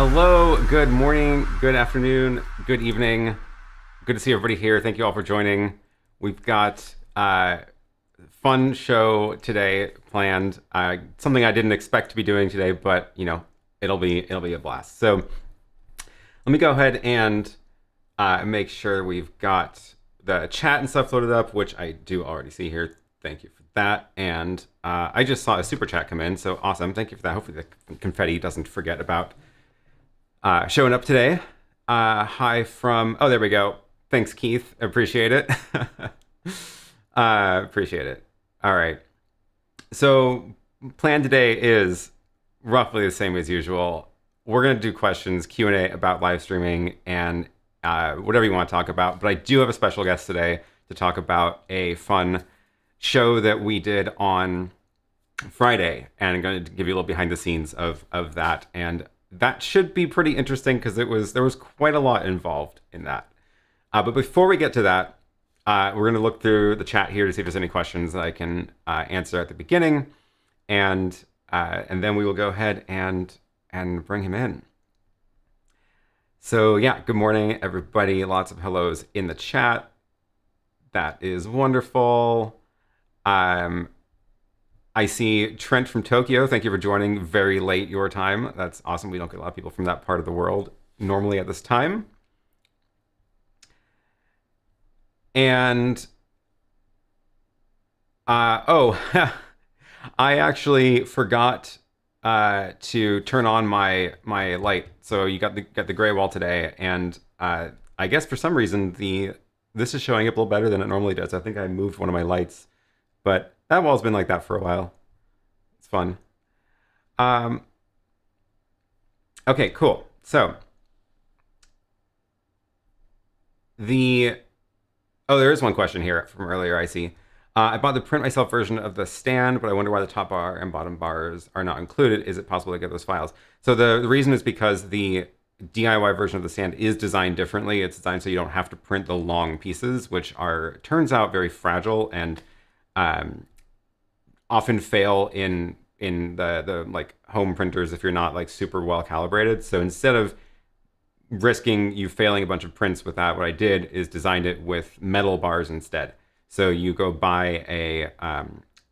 Hello, good morning, good afternoon, good evening. Good to see everybody here. Thank you all for joining. We've got a fun show today planned. Something I didn't expect to be doing today, but you know, it'll be a blast. So let me go ahead and make sure we've got the chat and stuff loaded up, which I do already see here. Thank you for that. And I just saw a super chat come in, so awesome. Thank you for that. Hopefully the confetti doesn't forget about showing up today. Hi from, oh, there we go. Thanks, Keith. Appreciate it. Appreciate it. All right. So plan today is roughly the same as usual. We're going to do questions, Q&A about live streaming and whatever you want to talk about. But I do have a special guest today to talk about a fun show that we did on Friday. And I'm going to give you a little behind the scenes of that. And that should be pretty interesting because there was quite a lot involved in that. But before we get to that, we're going to look through the chat here to see if there's any questions that I can answer at the beginning, and then we will go ahead and bring him in. So yeah, good morning, everybody. Lots of hellos in the chat. That is wonderful. I see Trent from Tokyo. Thank you for joining very late your time. That's awesome. We don't get a lot of people from that part of the world normally at this time. And I actually forgot to turn on my light. So you got the gray wall today, and I guess for some reason this is showing up a little better than it normally does. I think I moved one of my lights, but that wall's been like that for a while. It's fun. Okay, cool. So there is one question here from earlier, I see. I bought the print myself version of the stand, but I wonder why the top bar and bottom bars are not included. Is it possible to get those files? So the reason is because the DIY version of the stand is designed differently. It's designed so you don't have to print the long pieces, which turns out very fragile and often fail in the like home printers if you're not like super well calibrated. So instead of risking you failing a bunch of prints with that, what I did is designed it with metal bars instead. So you go buy a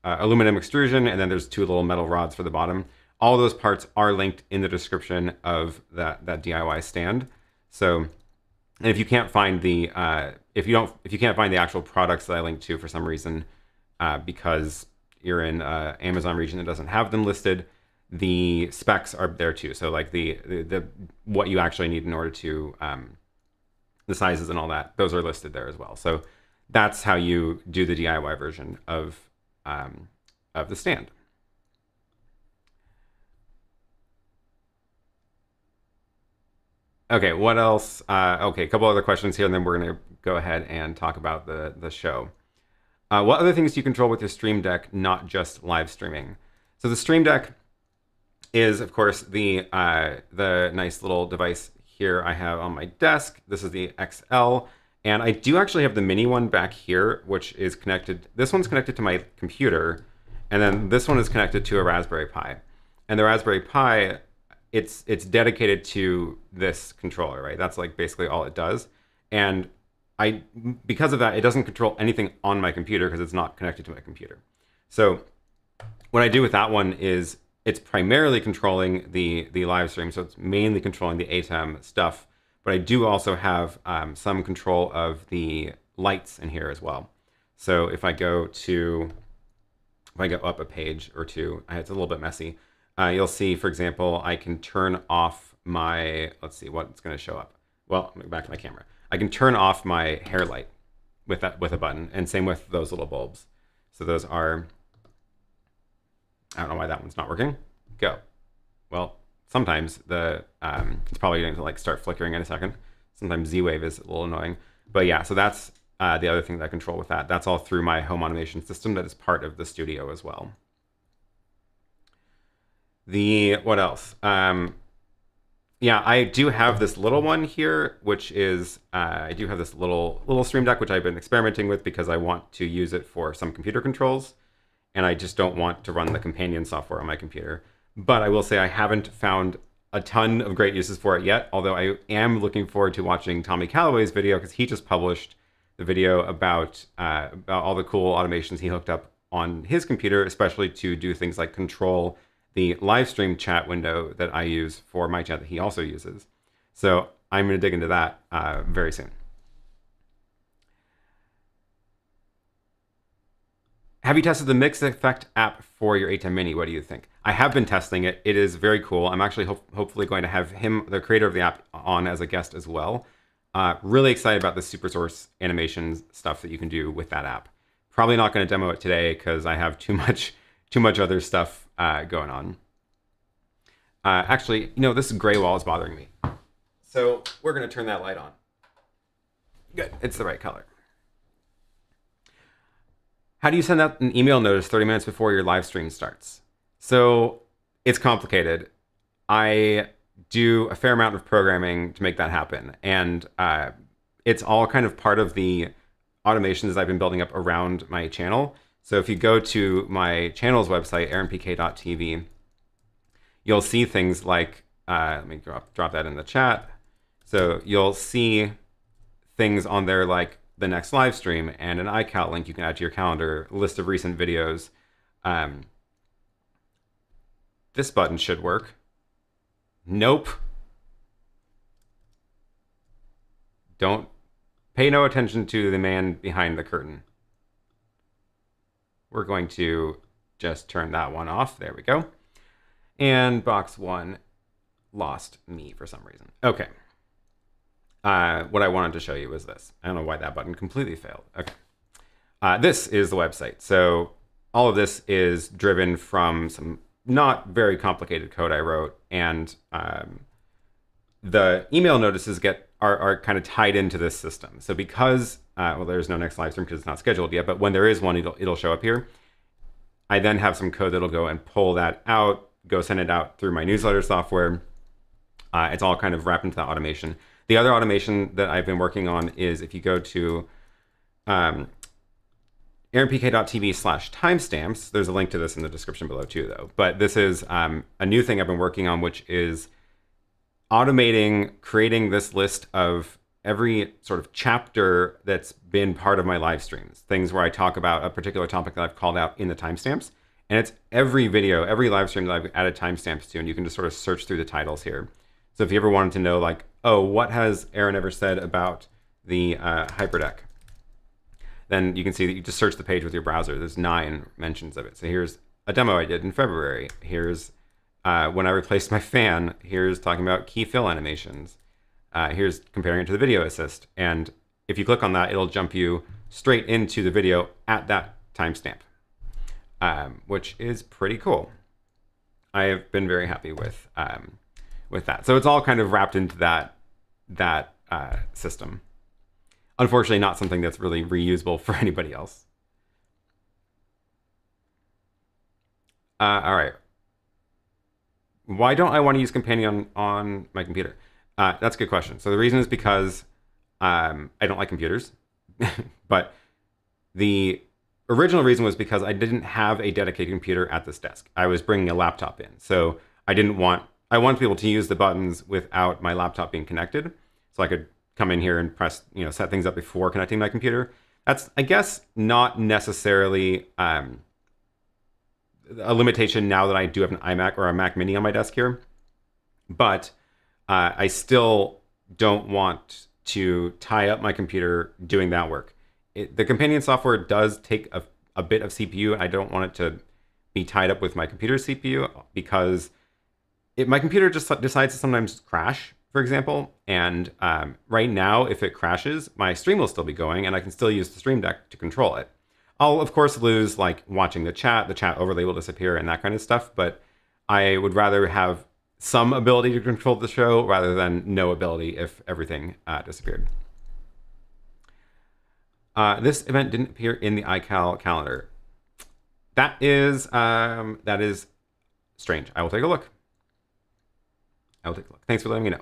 aluminum extrusion, and then there's two little metal rods for the bottom. All those parts are linked in the description of that DIY stand. So, and if you can't find the if you can't find the actual products that I linked to for some reason, because you're in Amazon region that doesn't have them listed, the specs are there too. So like the what you actually need in order to the sizes and all that, those are listed there as well. So that's how you do the DIY version of the stand. Okay, what else? Okay, a couple other questions here, and then we're gonna go ahead and talk about the show. What other things do you control with your StreamDeck, not just live streaming? So the StreamDeck is, of course, the nice little device here I have on my desk. This is the XL, and I do actually have the mini one back here, which is connected. This one's connected to my computer, and then this one is connected to a Raspberry Pi. And the Raspberry Pi, it's dedicated to this controller, right? That's like basically all it does. And because of that, it doesn't control anything on my computer because it's not connected to my computer. So what I do with that one is it's primarily controlling the live stream. So it's mainly controlling the ATEM stuff, but I do also have some control of the lights in here as well. So if I go up a page or two, it's a little bit messy. You'll see, for example, I can turn off my, let's see what's going to show up. Well, back to my camera. I can turn off my hair light with a button, and same with those little bulbs. So those are, I don't know why that one's not working. Go. Well, sometimes it's probably going to like start flickering in a second. Sometimes Z-Wave is a little annoying. But yeah, so that's the other thing that I control with that. That's all through my home automation system that is part of the studio as well. What else? Yeah, I do have this little one here, which is, I do have this little StreamDeck, which I've been experimenting with because I want to use it for some computer controls, and I just don't want to run the companion software on my computer. But I will say I haven't found a ton of great uses for it yet, although I am looking forward to watching Tommy Calloway's video because he just published the video about all the cool automations he hooked up on his computer, especially to do things like control the live stream chat window that I use for my chat that he also uses. So I'm going to dig into that very soon. Have you tested the Mix Effect app for your ATEM Mini? What do you think? I have been testing it. It is very cool. I'm actually hopefully going to have him, the creator of the app, on as a guest as well. Really excited about the super source animations stuff that you can do with that app. Probably not going to demo it today because I have too much other stuff going on. Actually, this gray wall is bothering me. So we're going to turn that light on. Good, it's the right color. How do you send out an email notice 30 minutes before your live stream starts? So it's complicated. I do a fair amount of programming to make that happen. And it's all kind of part of the automations I've been building up around my channel. So if you go to my channel's website, aaronpk.tv, you'll see things like, let me drop that in the chat. So you'll see things on there like the next live stream and an iCal link you can add to your calendar, a list of recent videos. This button should work. Nope. Don't pay no attention to the man behind the curtain. We're going to just turn that one off. There we go. And box 1 lost me for some reason. Okay. What I wanted to show you was this. I don't know why that button completely failed. Okay. This is the website. So all of this is driven from some not very complicated code I wrote. And the email notices are kind of tied into this system. So because, well, there's no next live stream because it's not scheduled yet, but when there is one, it'll show up here. I then have some code that'll go and pull that out, go send it out through my newsletter software. It's all kind of wrapped into that automation. The other automation that I've been working on is if you go to aaronpk.tv/timestamps, there's a link to this in the description below too, though. But this is a new thing I've been working on, which is automating, creating this list of every sort of chapter that's been part of my live streams. Things where I talk about a particular topic that I've called out in the timestamps. And it's every video, every live stream that I've added timestamps to, and you can just sort of search through the titles here. So if you ever wanted to know, like, oh, what has Aaron ever said about the hyperdeck? Then you can see that you just search the page with your browser. There's 9 mentions of it. So here's a demo I did in February. Here's when I replaced my fan. Here's talking about key fill animations. Here's comparing it to the video assist. And if you click on that, it'll jump you straight into the video at that timestamp, which is pretty cool. I have been very happy with that. So it's all kind of wrapped into that system. Unfortunately, not something that's really reusable for anybody else. All right. Why don't I want to use Companion on my computer? That's a good question. So the reason is because I don't like computers. But the original reason was because I didn't have a dedicated computer at this desk. I was bringing a laptop in. So I want people to use the buttons without my laptop being connected. So I could come in here and press, set things up before connecting my computer. That's, I guess, not necessarily a limitation now that I do have an iMac or a Mac Mini on my desk here. But I still don't want to tie up my computer doing that work. The companion software does take a bit of CPU, and I don't want it to be tied up with my computer's CPU because my computer just decides to sometimes crash, for example. And right now, if it crashes, my stream will still be going, and I can still use the StreamDeck to control it. I'll, of course, lose like watching the chat overlay will disappear and that kind of stuff, but I would rather have some ability to control the show rather than no ability if everything disappeared. This event didn't appear in the iCal calendar. That is strange. I will take a look. Thanks for letting me know.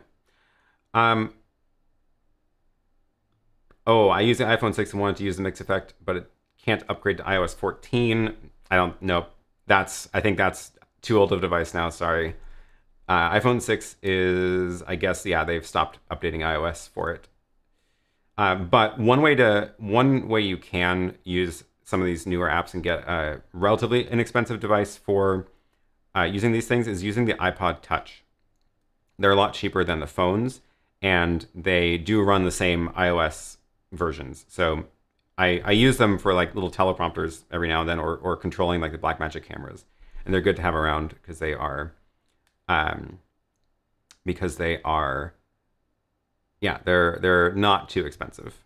Oh, I use the iPhone 6 and wanted to use the mix effect, but it can't upgrade to iOS 14. I don't know. I think that's too old of a device now. Sorry. iPhone 6 is, I guess, yeah, they've stopped updating iOS for it. But one way you can use some of these newer apps and get a relatively inexpensive device for using these things is using the iPod Touch. They're a lot cheaper than the phones, and they do run the same iOS versions. So I use them for like little teleprompters every now and then, or controlling like the Blackmagic cameras, and they're good to have around because they are, yeah, they're not too expensive.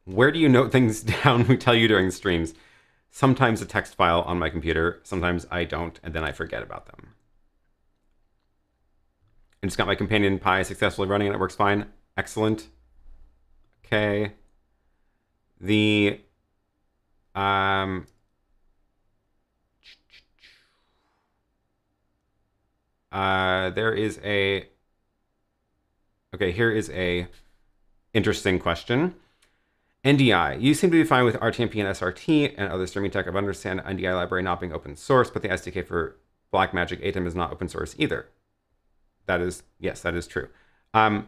Where do you note things down we tell you during streams? Sometimes a text file on my computer, sometimes I don't, and then I forget about them. I just got my companion Pi successfully running and it works fine. Excellent. Okay. The there is a, okay, here is a interesting question. NDI, you seem to be fine with RTMP and SRT and other streaming tech. I understand NDI library not being open source, but the SDK for Blackmagic ATEM is not open source either. That is, yes, that is true. I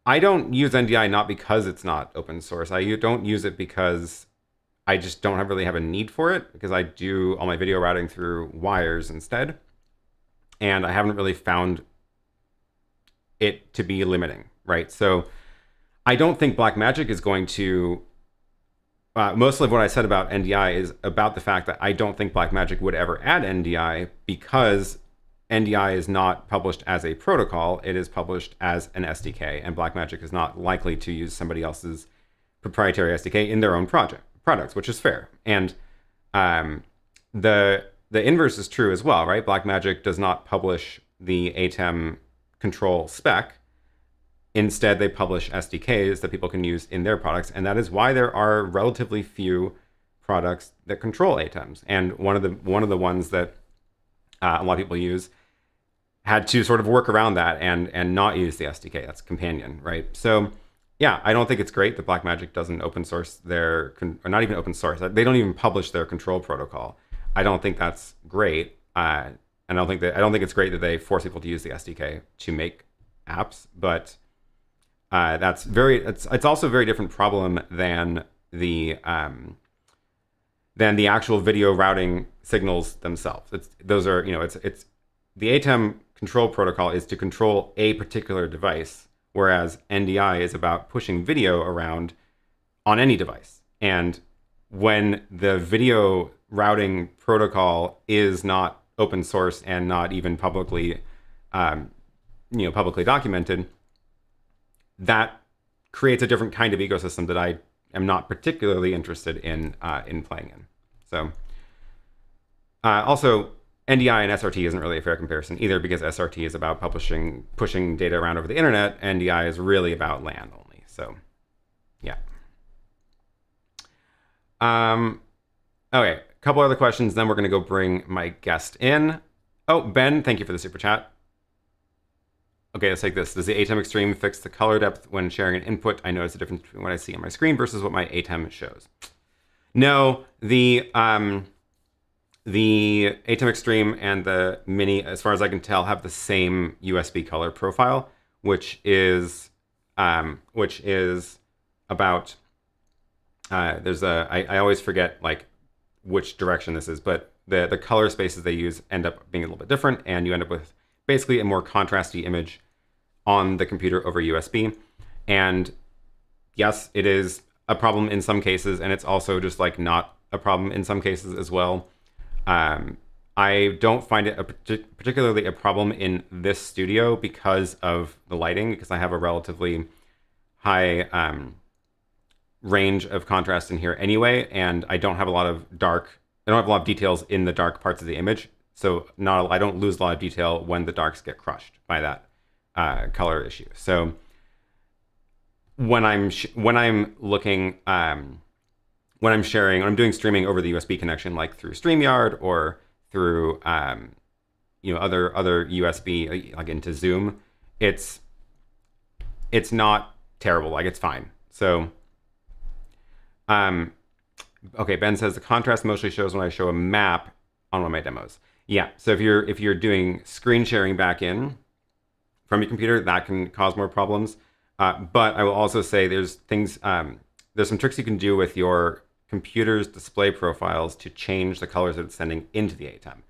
don't use NDI not because it's not open source. I don't use it because I just don't really have a need for it, because I do all my video routing through wires instead. And I haven't really found it to be limiting, right? So I don't think Blackmagic is going to, mostly what I said about NDI is about the fact that I don't think Blackmagic would ever add NDI, because NDI is not published as a protocol, it is published as an SDK, and Blackmagic is not likely to use somebody else's proprietary SDK in their own products, which is fair. And the inverse is true as well, right? Blackmagic does not publish the ATEM control spec. Instead, they publish SDKs that people can use in their products, and that is why there are relatively few products that control ATEMs. And one of the ones that a lot of people use had to sort of work around that and not use the SDK. That's Companion, right? So yeah, I don't think it's great that Blackmagic doesn't open source their, or not even open source, they don't even publish their control protocol. I don't think that's great. I don't think it's great that they force people to use the SDK to make apps, but it's also a very different problem than the actual video routing signals themselves. Those are, it's the ATEM control protocol is to control a particular device, whereas NDI is about pushing video around on any device. And when the video routing protocol is not open source and not even publicly documented, that creates a different kind of ecosystem that I am not particularly interested in playing in. So also, NDI and SRT isn't really a fair comparison either, because SRT is about pushing data around over the internet. NDI is really about LAN only. So yeah. Okay, a couple other questions, then we're going to go bring my guest in. Oh, Ben, thank you for the super chat. Okay, let's take this. Does the ATEM Extreme fix the color depth when sharing an input? I notice the difference between what I see on my screen versus what my ATEM shows. No, the ATEM Extreme and the Mini, as far as I can tell, have the same USB color profile, which is about, I always forget like which direction this is, but the color spaces they use end up being a little bit different, and you end up with basically a more contrasty image on the computer over USB. And yes, it is a problem in some cases, and it's also just like not a problem in some cases as well. I don't find it particularly a problem in this studio because of the lighting, because I have a relatively high range of contrast in here anyway, and I don't have a lot of details in the dark parts of the image, so I don't lose a lot of detail when the darks get crushed by that color issue. So when I'm doing streaming over the USB connection, like through StreamYard or through other USB, like into Zoom, it's not terrible. Like, it's fine. So Okay, Ben says the contrast mostly shows when I show a map on one of my demos. Yeah, so if you're doing screen sharing back in from your computer, that can cause more problems. But I will also say there's things, there's some tricks you can do with your computer's display profiles to change the colors that it's sending into the ATEM.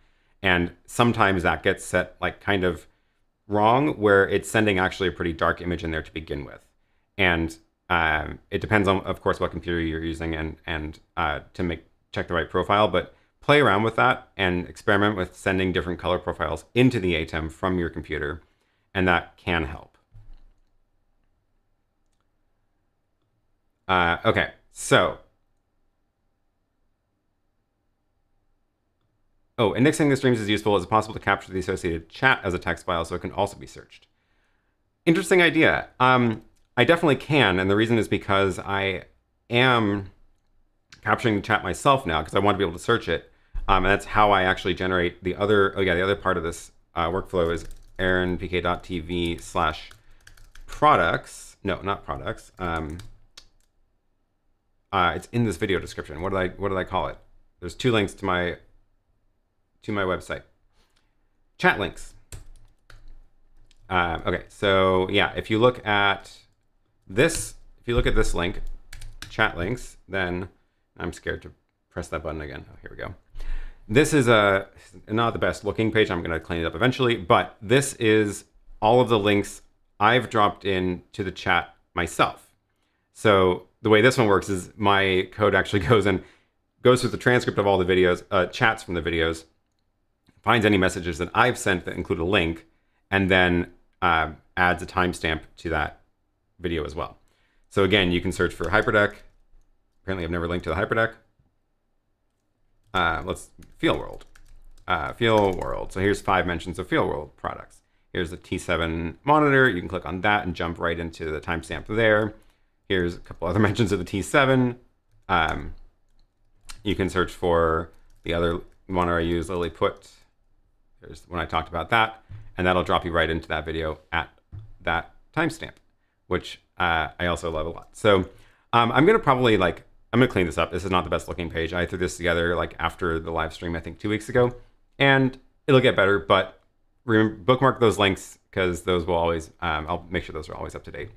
And sometimes that gets set like kind of wrong, where it's sending actually a pretty dark image in there to begin with. And it depends on, of course, what computer you're using and to check the right profile. But play around with that and experiment with sending different color profiles into the ATEM from your computer, and that can help. Okay, so. Oh, indexing the streams is useful. Is it possible to capture the associated chat as a text file so it can also be searched? Interesting idea. I definitely can, and the reason is because I am capturing the chat myself now because I want to be able to search it. And that's how I actually generate the other, the other part of this workflow is aaronpk.tv/products. No, not products. It's in this video description. What did I call it? There's two links to my website. Chat links. Okay, so yeah, if you look at this link, chat links, then I'm scared to press that button again. Oh, here we go. This is not the best looking page. I'm going to clean it up eventually, but this is all of the links I've dropped in to the chat myself. So the way this one works is my code actually goes through the transcript of all the videos, chats from the videos, finds any messages that I've sent that include a link, and then adds a timestamp to that video as well. So again, you can search for Hyperdeck. Apparently I've never linked to the Hyperdeck. Let's Feel World. Feel World. So here's 5 mentions of Feel World products. Here's the T7 monitor. You can click on that and jump right into the timestamp there. Here's a couple other mentions of the T7. You can search for the other monitor I use, Lilliput. There's when I talked about that, and that'll drop you right into that video at that timestamp, which I also love a lot. So I'm gonna probably I'm gonna clean this up. This is not the best looking page. I threw this together after the live stream, I think 2 weeks ago, and it'll get better. But remember, bookmark those links because those will always. I'll make sure those are always up to date.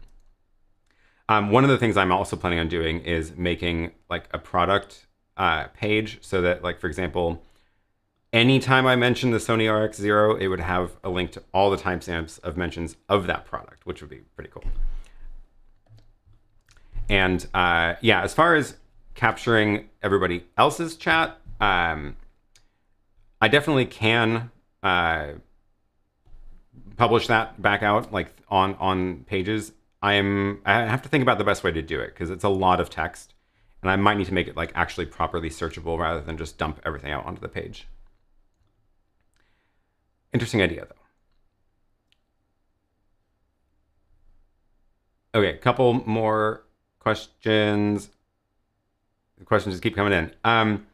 One of the things I'm also planning on doing is making a product page so that, for example, anytime I mention the Sony RX0, it would have a link to all the timestamps of mentions of that product, which would be pretty cool. And yeah, as far as capturing everybody else's chat, I definitely can publish that back out on pages. I have to think about the best way to do it because it's a lot of text, and I might need to make it actually properly searchable rather than just dump everything out onto the page. Interesting idea, though. Okay, a couple more questions. The questions just keep coming in.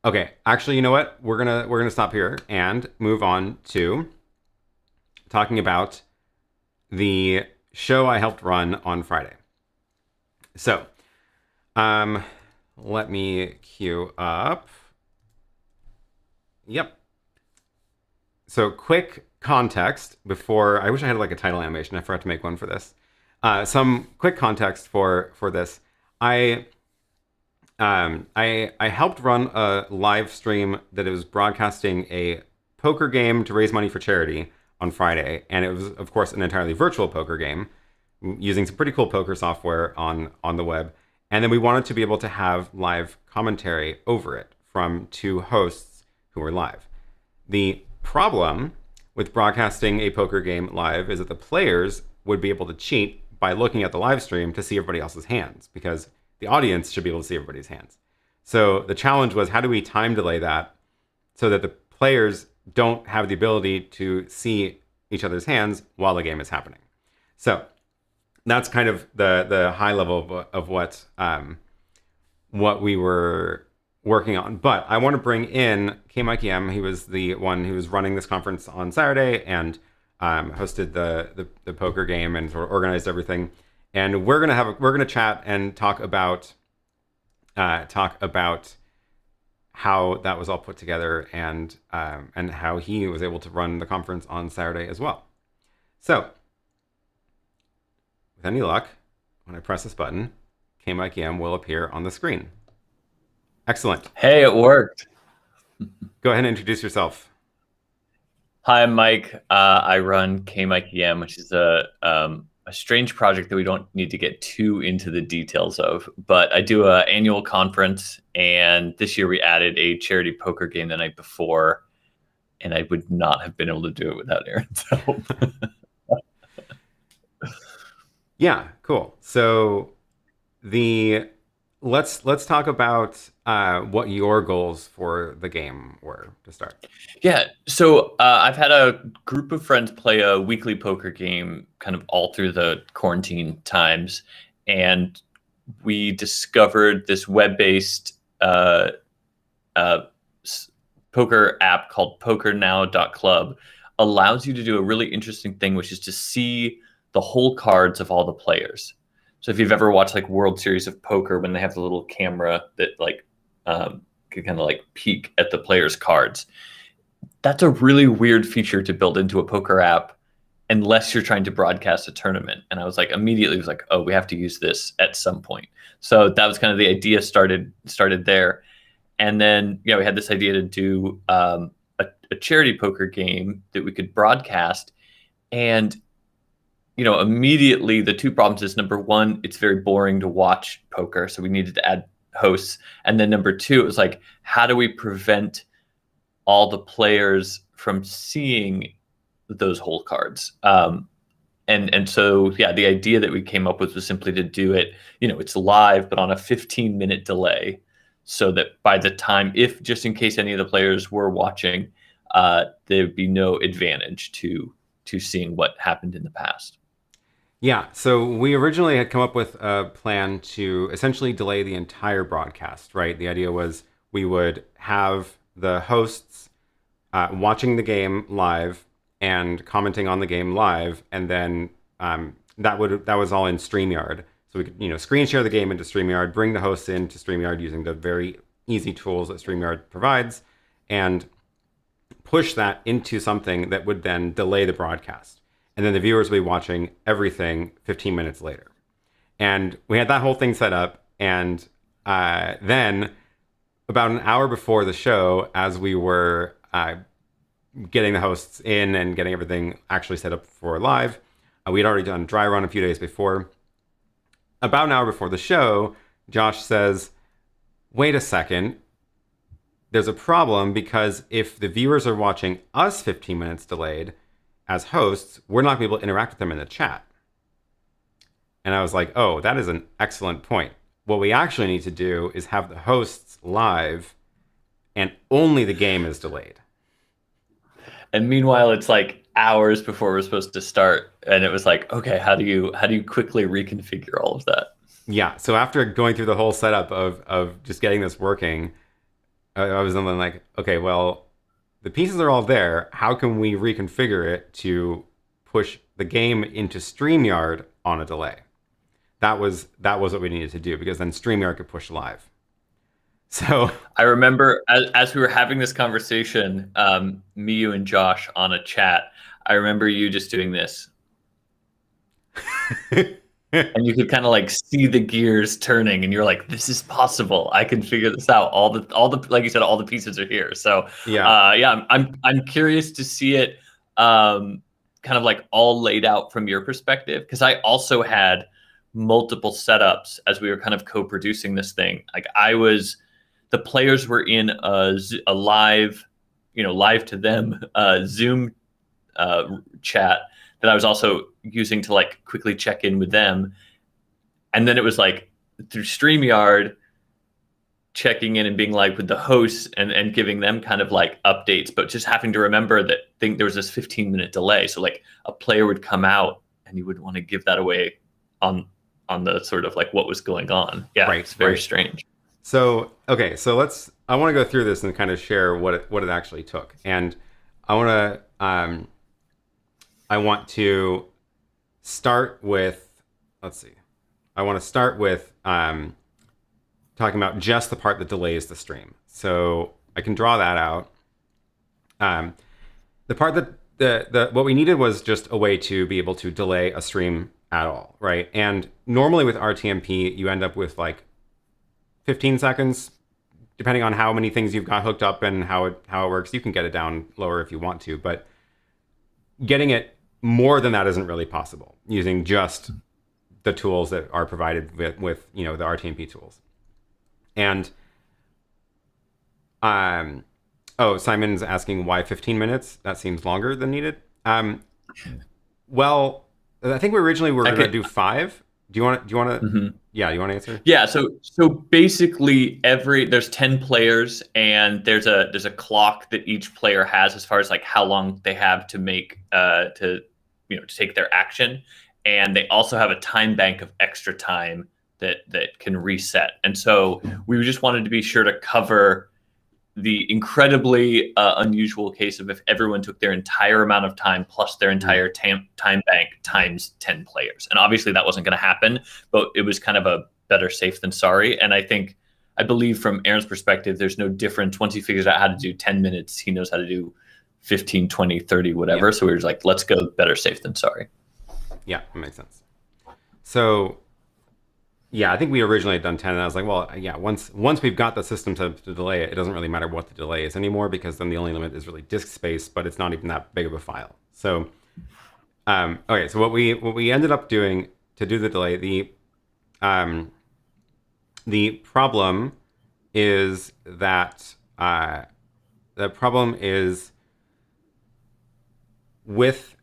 Okay, actually, you know what? We're gonna stop here and move on to talking about the show I helped run on Friday. So, let me queue up. Yep. So quick context before, I wish I had a title animation. I forgot to make one for this. Some quick context for this. I helped run a live stream that was broadcasting a poker game to raise money for charity on Friday, and it was, of course, an entirely virtual poker game using some pretty cool poker software on the web. And then we wanted to be able to have live commentary over it from 2 hosts who were live. The problem with broadcasting a poker game live is that the players would be able to cheat by looking at the live stream to see everybody else's hands, because the audience should be able to see everybody's hands. So the challenge was, how do we time delay that so that the players don't have the ability to see each other's hands while the game is happening? So that's kind of the high level of what we were working on. But I want to bring in KmikeyM. He was the one who was running this conference on Saturday, and hosted the poker game and sort of organized everything. And we're gonna chat and talk about how that was all put together and how he was able to run the conference on Saturday as well. So, with any luck, when I press this button, KmikeyM will appear on the screen. Excellent. Hey, it worked. Go ahead and introduce yourself. Hi, I'm Mike. I run KmikeyM, which is a strange project that we don't need to get too into the details of. But I do an annual conference, and this year we added a charity poker game the night before, and I would not have been able to do it without Aaron's help. Yeah, cool. So let's talk about what your goals for the game were to start. Yeah, so I've had a group of friends play a weekly poker game kind of all through the quarantine times, and we discovered this web-based poker app called PokerNow.club. Allows you to do a really interesting thing, which is to see the whole cards of all the players. So if you've ever watched like World Series of Poker, when they have the little camera that like can kind of like peek at the players' cards, that's a really weird feature to build into a poker app unless you're trying to broadcast a tournament. And I was like, immediately was like, oh, we have to use this at some point. So that was kind of the idea started there. And then, yeah, we had this idea to do a charity poker game that we could broadcast. And immediately the two problems is, number one, it's very boring to watch poker, so we needed to add hosts. And then number two, it was like, how do we prevent all the players from seeing those whole cards? And so, yeah, the idea that we came up with was simply to do it, it's live, but on a 15-minute delay, so that by the time, if just in case any of the players were watching, there'd be no advantage to seeing what happened in the past. Yeah, so we originally had come up with a plan to essentially delay the entire broadcast, right? The idea was we would have the hosts watching the game live and commenting on the game live, and then that was all in StreamYard. So we could screen share the game into StreamYard, bring the hosts into StreamYard using the very easy tools that StreamYard provides, and push that into something that would then delay the broadcast. And then the viewers will be watching everything 15 minutes later. And we had that whole thing set up. And then about an hour before the show, as we were getting the hosts in and getting everything actually set up for live, we had already done dry run a few days before. About an hour before the show, Josh says, wait a second, there's a problem, because if the viewers are watching us 15 minutes delayed as hosts, we're not going to be able to interact with them in the chat. And I was like, oh, that is an excellent point. What we actually need to do is have the hosts live and only the game is delayed. And meanwhile, it's like hours before we're supposed to start. And it was like, okay, how do you quickly reconfigure all of that? Yeah. So after going through the whole setup of just getting this working, I was then like, okay, well, the pieces are all there. How can we reconfigure it to push the game into StreamYard on a delay? That was what we needed to do, because then StreamYard could push live. So I remember as we were having this conversation, me, you, and Josh on a chat, I remember you just doing this. And you could kind of like see the gears turning, and you're like, "This is possible. I can figure this out." All the like you said, all the pieces are here. So yeah, I'm curious to see it, kind of like all laid out from your perspective, because I also had multiple setups as we were kind of co-producing this thing. Like the players were in a live, live to them Zoom chat that I was also using to like quickly check in with them. And then it was like through StreamYard checking in and being like with the hosts and giving them kind of like updates, but just having to remember that there was this 15-minute delay. So like a player would come out and you wouldn't want to give that away on the sort of like what was going on. Yeah, right, it's very strange. So, okay, so I want to go through this and kind of share what it actually took. And I want to I want to start with, let's see. I want to start with talking about just the part that delays the stream. So I can draw that out. The part that what we needed was just a way to be able to delay a stream at all, right? And normally with RTMP, you end up with like 15 seconds, depending on how many things you've got hooked up and how it works. You can get it down lower if you want to, but getting it more than that isn't really possible using just the tools that are provided with the RTMP tools. And oh, Simon's asking why 15 minutes? That seems longer than needed. Well, I think we originally were going to do 5. Do you want to? Mm-hmm. Yeah, you want to answer? Yeah. So basically, there's 10 players, and there's a clock that each player has as far as like how long they have to make to take their action, and they also have a time bank of extra time that can reset. And so we just wanted to be sure to cover the incredibly unusual case of if everyone took their entire amount of time plus their entire time bank times 10 players. And obviously that wasn't going to happen, but it was kind of a better safe than sorry. And I believe from Aaron's perspective, there's no difference. Once he figures out how to do 10 minutes, he knows how to do 15, 20, 30, whatever. Yeah. So we were just like, let's go better safe than sorry. Yeah, that makes sense. So yeah, I think we originally had done 10, and I was like, well, yeah, once we've got the system to delay it, it doesn't really matter what the delay is anymore, because then the only limit is really disk space, but it's not even that big of a file. So, okay, so what we ended up doing to do the delay, the problem is that with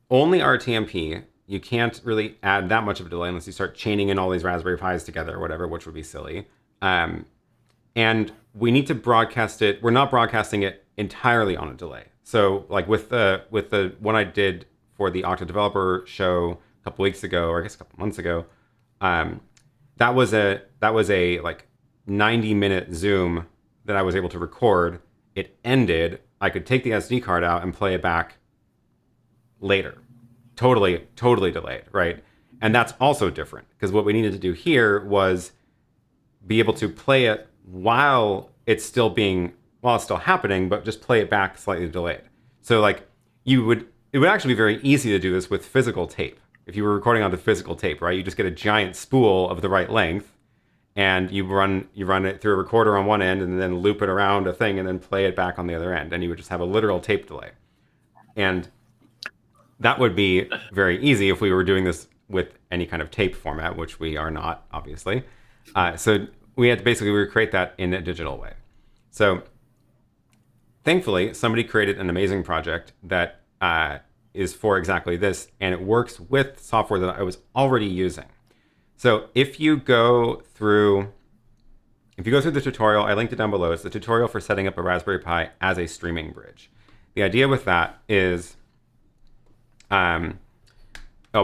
only RTMP, you can't really add that much of a delay unless you start chaining in all these Raspberry Pis together or whatever, which would be silly. And we need to broadcast it. We're not broadcasting it entirely on a delay. So like with the one I did for the Octa Developer show a couple weeks ago, or I guess a couple months ago, that was a like 90-minute Zoom that I was able to record. It ended. I could take the SD card out and play it back later. Totally delayed, right? And that's also different, because what we needed to do here was be able to play it while it's still happening, but just play it back slightly delayed. So like it would actually be very easy to do this with physical tape. If you were recording on the physical tape, right? You just get a giant spool of the right length, and you run it through a recorder on one end, and then loop it around a thing, and then play it back on the other end, and you would just have a literal tape delay. And that would be very easy if we were doing this with any kind of tape format, which we are not, obviously. So we had to basically recreate that in a digital way. So thankfully, somebody created an amazing project that is for exactly this, and it works with software that I was already using. So if you go through the tutorial, I linked it down below. It's the tutorial for setting up a Raspberry Pi as a streaming bridge. The idea with that is,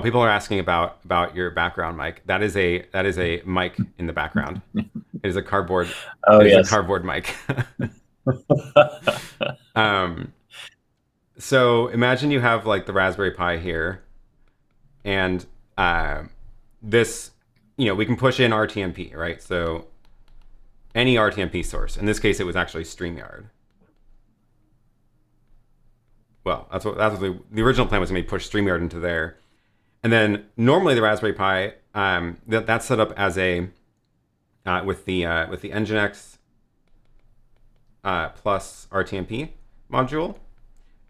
people are asking about your background mic. That is a mic in the background. It is a cardboard. Oh, yes. A cardboard mic. So imagine you have like the Raspberry Pi here, and this, we can push in RTMP, right? So any RTMP source. In this case, it was actually StreamYard. Well, that's what the original plan was going to be push StreamYard into there. And then normally the Raspberry Pi, that's set up as a with the nginx plus RTMP module,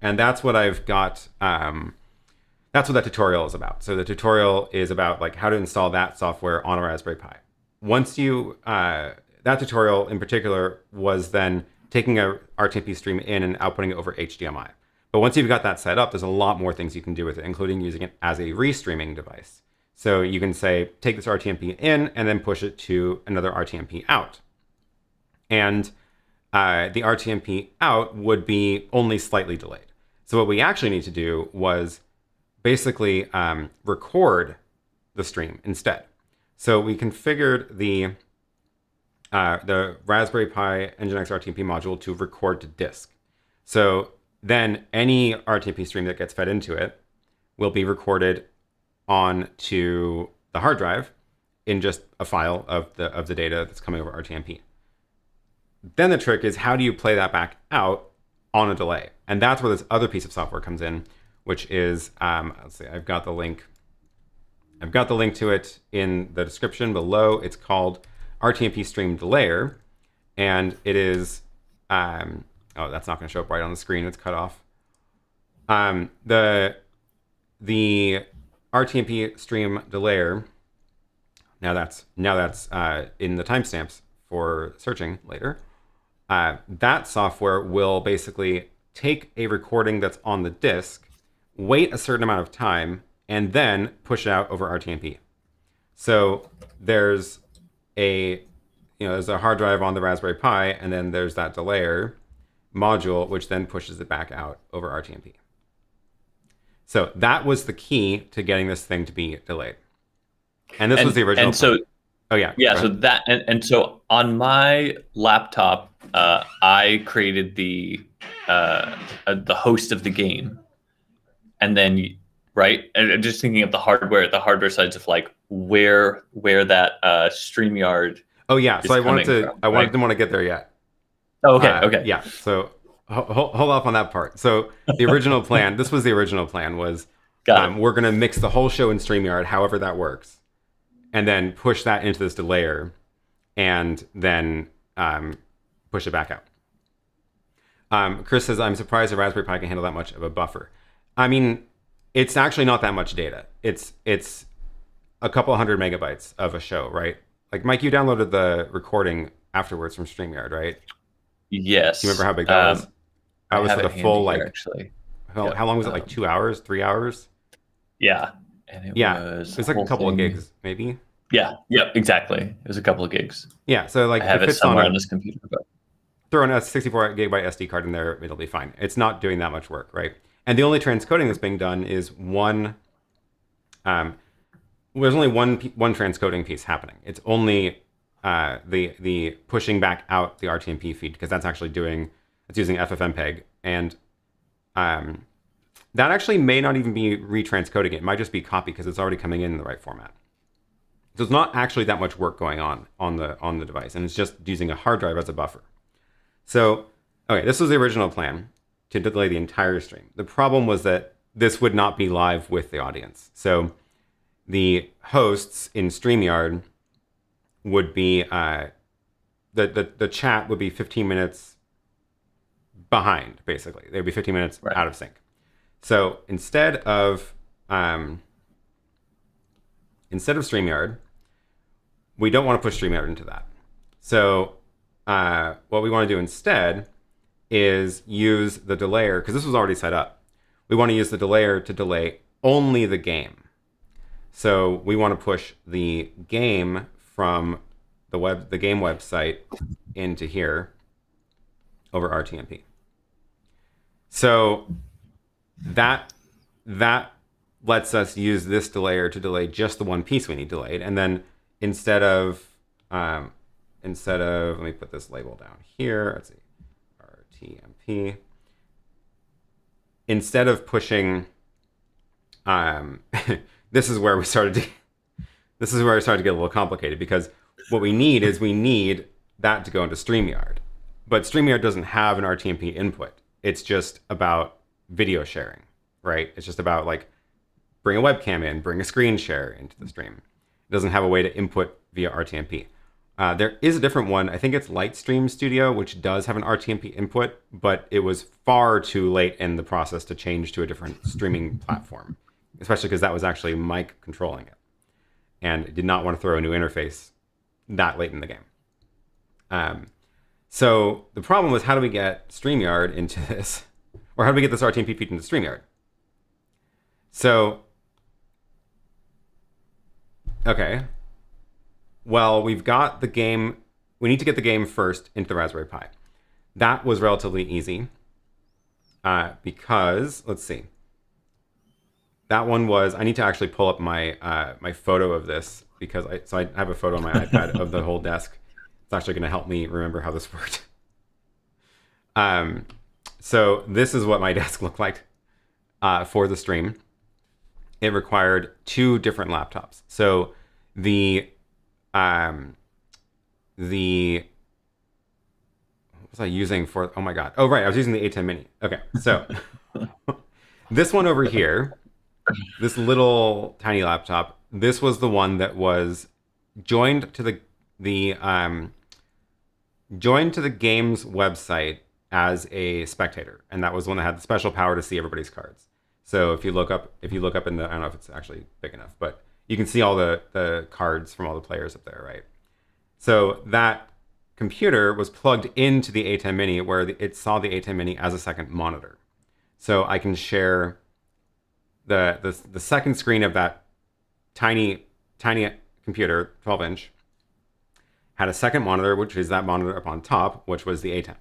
and that's what I've got. That's what that tutorial is about. So the tutorial is about like how to install that software on a Raspberry Pi. Once you that tutorial in particular was then taking a RTMP stream in and outputting it over HDMI. But once you've got that set up, there's a lot more things you can do with it, including using it as a restreaming device. So you can say, take this RTMP in and then push it to another RTMP out. And the RTMP out would be only slightly delayed. So what we actually need to do was basically record the stream instead. So we configured the Raspberry Pi nginx RTMP module to record to disk. So then any RTMP stream that gets fed into it will be recorded onto the hard drive in just a file of the data that's coming over RTMP. Then the trick is, how do you play that back out on a delay? And that's where this other piece of software comes in, which is, let's see, I've got the link to it in the description below. It's called RTMP Stream Delayer, and it is, oh, that's not going to show up right on the screen. It's cut off. The RTMP Stream Delayer, now that's in the timestamps for searching later. That software will basically take a recording that's on the disk, wait a certain amount of time, and then push it out over RTMP. So there's there's a hard drive on the Raspberry Pi, and then there's that delayer module, which then pushes it back out over RTMP. So that was the key to getting this thing to be delayed. And this was the original. And so, oh yeah. Yeah. So that, and so on my laptop, I created the host of the game, and then, right. And just thinking of the hardware sides of like where that StreamYard. Oh yeah. So I didn't want to get there yet. Oh, okay. Okay. Yeah. So hold off on that part. So the original plan, this was the original plan, was we're going to mix the whole show in StreamYard, however that works, and then push that into this delayer, and then push it back out. Chris says, I'm surprised a Raspberry Pi can handle that much of a buffer. I mean, it's actually not that much data. It's a couple hundred megabytes of a show, right? Like, Mike, you downloaded the recording afterwards from StreamYard, right? Yes. Do you remember how big that was? That was for the full, like, actually. How long was it? Like 2 hours, 3 hours? Yeah. And it was like a couple of gigs, maybe. Yeah. Yep. Exactly. It was a couple of gigs. Yeah. So like, I have it somewhere on this computer. But throw a 64 gigabyte SD card in there, it'll be fine. It's not doing that much work, right? And the only transcoding that's being done is one. There's only one transcoding piece happening. It's only the pushing back out the RTMP feed, because that's actually using FFmpeg, and that actually may not even be retranscoding. It might just be copy, because it's already coming in the right format. So it's not actually that much work going on the device, and it's just using a hard drive as a buffer. So, okay, this was the original plan, to delay the entire stream. The problem was that this would not be live with the audience. So the hosts in StreamYard would be, the chat would be 15 minutes behind, basically. They'd be 15 minutes out of sync. So instead of StreamYard, we don't want to push StreamYard into that. So what we want to do instead is use the delayer, because this was already set up. We want to use the delayer to delay only the game. So we want to push the game from the game website into here over RTMP. So that lets us use this delayer to delay just the one piece we need delayed, and then instead of let me put this label down here. Let's see, RTMP. Instead of pushing, this is where it started to get a little complicated, because what we need is that to go into StreamYard, but StreamYard doesn't have an RTMP input. It's just about video sharing, right? It's just about like bring a webcam in, bring a screen share into the stream. It doesn't have a way to input via RTMP. There is a different one. I think it's Lightstream Studio, which does have an RTMP input, but it was far too late in the process to change to a different streaming platform, especially because that was actually Mike controlling it, and it did not want to throw a new interface that late in the game. So the problem was, how do we get StreamYard into this? Or how do we get this RTMP feed into StreamYard? So, okay. Well, we've got the game. We need to get the game first into the Raspberry Pi. That was relatively easy because, let's see. That one was, I need to actually pull up my my photo of this, because I have a photo on my iPad of the whole desk. It's actually going to help me remember how this worked. So this is what my desk looked like for the stream. it required 2 different laptops. So the what was I using for, oh my God. Oh, right. I was using the ATEM Mini. Okay. So this one over here, this little tiny laptop, this was the one that was joined to the game's website as a spectator, and that was the one that had the special power to see everybody's cards. So if you look up in the, I don't know if it's actually big enough, but you can see all the cards from all the players up there, right? So that computer was plugged into the ATEM Mini, where it saw the ATEM Mini as a second monitor. So I can share the second screen of that tiny computer, 12-inch, had a second monitor, which is that monitor up on top, which was the ATEM.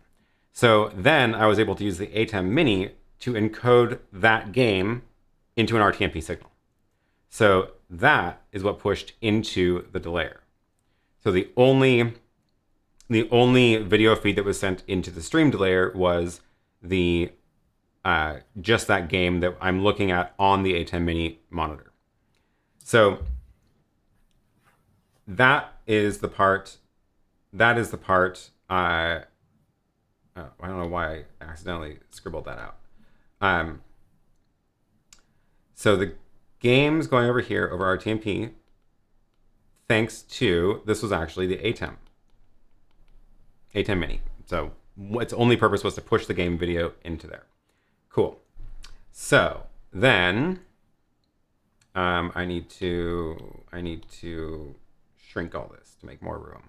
So then I was able to use the ATEM Mini to encode that game into an RTMP signal. So that is what pushed into the delayer. So the only video feed that was sent into the stream delayer was the just that game that I'm looking at on the ATEM Mini monitor. So that is the part. I don't know why I accidentally scribbled that out. So the game's going over here over RTMP, thanks to, this was actually the ATEM Mini. So its only purpose was to push the game video into there. Cool. So then I need to shrink all this to make more room.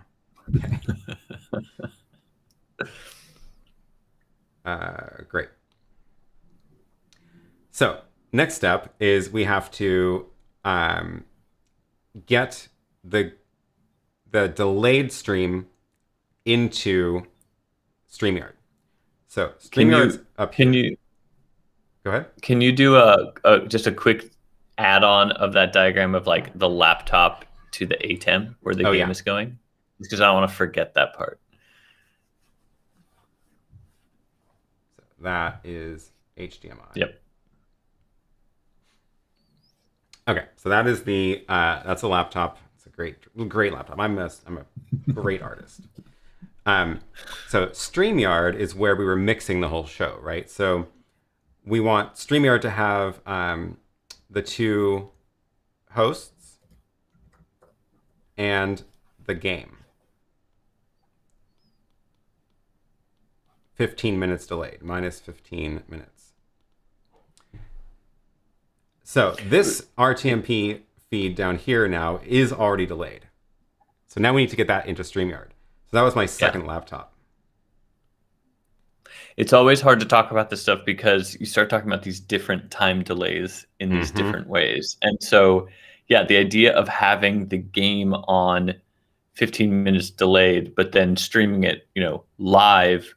Okay. Great. So next step is we have to get the delayed stream into StreamYard. So StreamYard's up here. Go ahead. Can you do just a quick add-on of that diagram of like the laptop to the ATEM where the game is going? Because I don't want to forget that part. So that is HDMI. Yep. Okay, so that is that's a laptop. It's a great laptop. I'm a great artist. So StreamYard is where we were mixing the whole show, right? So we want StreamYard to have the 2 hosts and the game. 15 minutes delayed, minus 15 minutes. So this RTMP feed down here now is already delayed. So now we need to get that into StreamYard. So that was my second laptop. It's always hard to talk about this stuff because you start talking about these different time delays in these different ways. And so, yeah, the idea of having the game on 15 minutes delayed, but then streaming it, live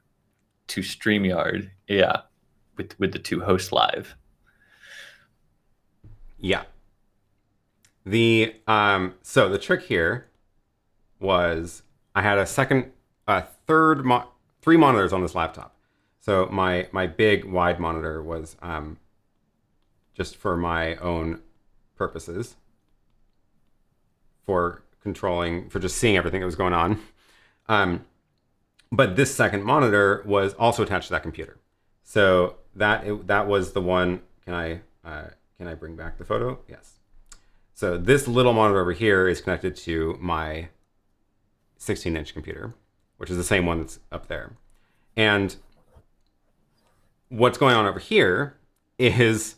to StreamYard, with the 2 hosts live. Yeah. So the trick here was I had 3 monitors on this laptop. So my big wide monitor was just for my own purposes, for just seeing everything that was going on. But this second monitor was also attached to that computer. So that was the one. Can I bring back the photo? Yes. So this little monitor over here is connected to my 16-inch computer, which is the same one that's up there. And what's going on over here is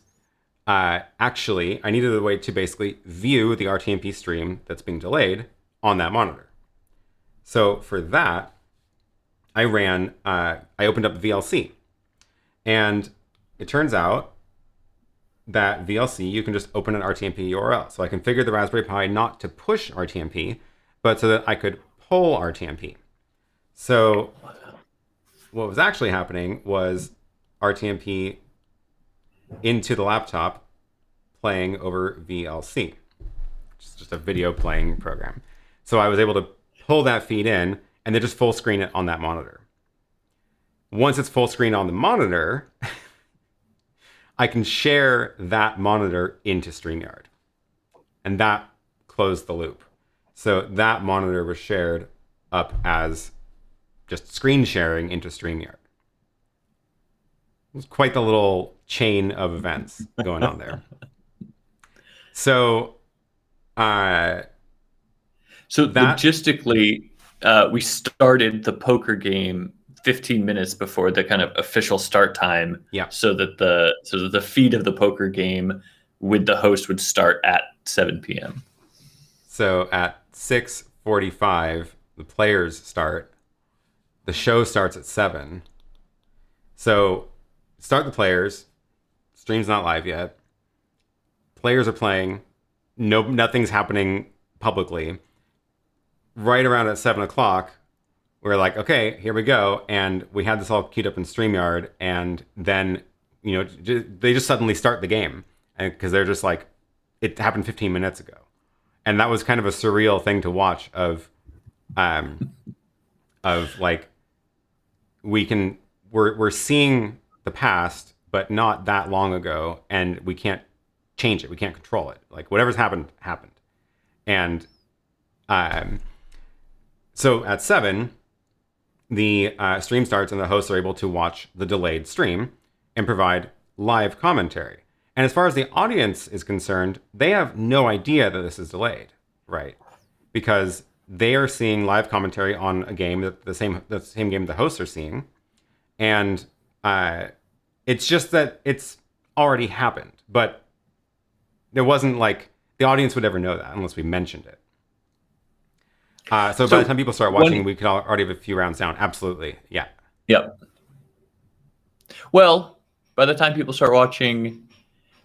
actually I needed a way to basically view the RTMP stream that's being delayed on that monitor. So for that, I opened up VLC, and it turns out that VLC, you can just open an RTMP URL. So I configured the Raspberry Pi not to push RTMP, but so that I could pull RTMP. So what was actually happening was RTMP into the laptop playing over VLC, which is just a video playing program. So I was able to pull that feed in and then just full screen it on that monitor. Once it's full screen on the monitor, I can share that monitor into StreamYard. And that closed the loop. So that monitor was shared up as just screen sharing into StreamYard. It was quite the little chain of events going on there. So, logistically, we started the poker game 15 minutes before the kind of official start time. Yeah. So that the feed of the poker game with the host would start at 7 p.m. So at 6:45, the players start. The show starts at 7. So start the players. Stream's not live yet. Players are playing. Nothing's happening publicly. Right around at 7 o'clock, we're like, okay, here we go. And we had this all queued up in StreamYard. And then, they just suddenly start the game. And because they're just like, it happened 15 minutes ago. And that was kind of a surreal thing to watch of like, we're seeing the past, but not that long ago. And we can't change it. We can't control it. Like whatever's happened. And so at 7, the stream starts and the hosts are able to watch the delayed stream and provide live commentary. And as far as the audience is concerned, they have no idea that this is delayed, right? Because they are seeing live commentary on a game the same game the hosts are seeing, and it's just that it's already happened. But there wasn't like the audience would ever know that unless we mentioned it. So by the time people start watching, we could already have a few rounds down. Absolutely, yeah. Yep. Well, by the time people start watching,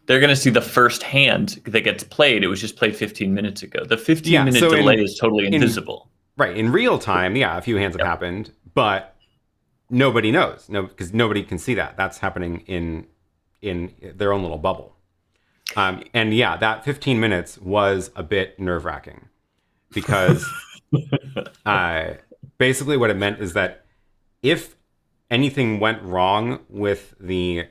they're going to see the first hand that gets played. It was just played 15 minutes ago. The 15-minute delay is totally invisible. Right. In real time, yeah, a few hands have happened, but nobody knows. No, because nobody can see that. That's happening in their own little bubble. And yeah, that 15 minutes was a bit nerve-wracking because basically what it meant is that if anything went wrong with the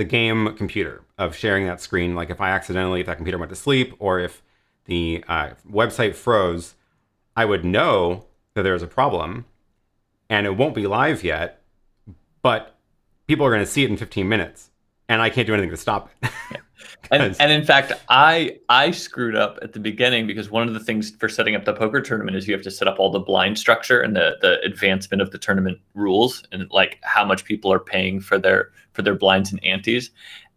game computer of sharing that screen, like if that computer went to sleep or if the website froze, I would know that there's a problem and it won't be live yet, but people are going to see it in 15 minutes and I can't do anything to stop it. And in fact, I screwed up at the beginning because one of the things for setting up the poker tournament is you have to set up all the blind structure and the advancement of the tournament rules and like how much people are paying for their blinds and antes.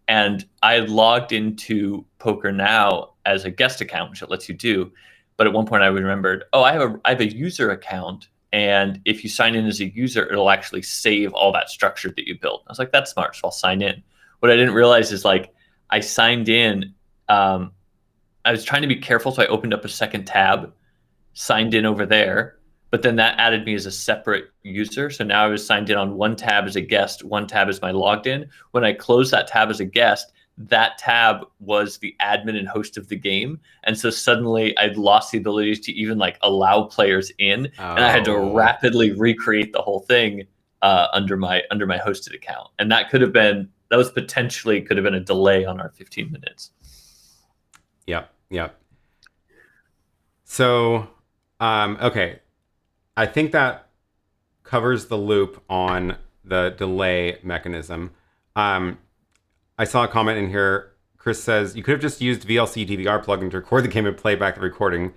And I logged into PokerNow as a guest account, which it lets you do. But at one point I remembered, I have a user account, and if you sign in as a user, it'll actually save all that structure that you built. I was like, that's smart, so I'll sign in. What I didn't realize is like I signed in. I was trying to be careful, so I opened up a second tab, signed in over there, but then that added me as a separate user. So now I was signed in on one tab as a guest, one tab as my logged in. When I closed that tab as a guest, that tab was the admin and host of the game. And so suddenly I'd lost the ability to even like allow players in. And I had to rapidly recreate the whole thing under my hosted account. And that could have been a delay on our 15 minutes. Yep. So, okay. I think that covers the loop on the delay mechanism. I saw a comment in here. Chris says, you could have just used VLC DVR plugin to record the game and play back the recording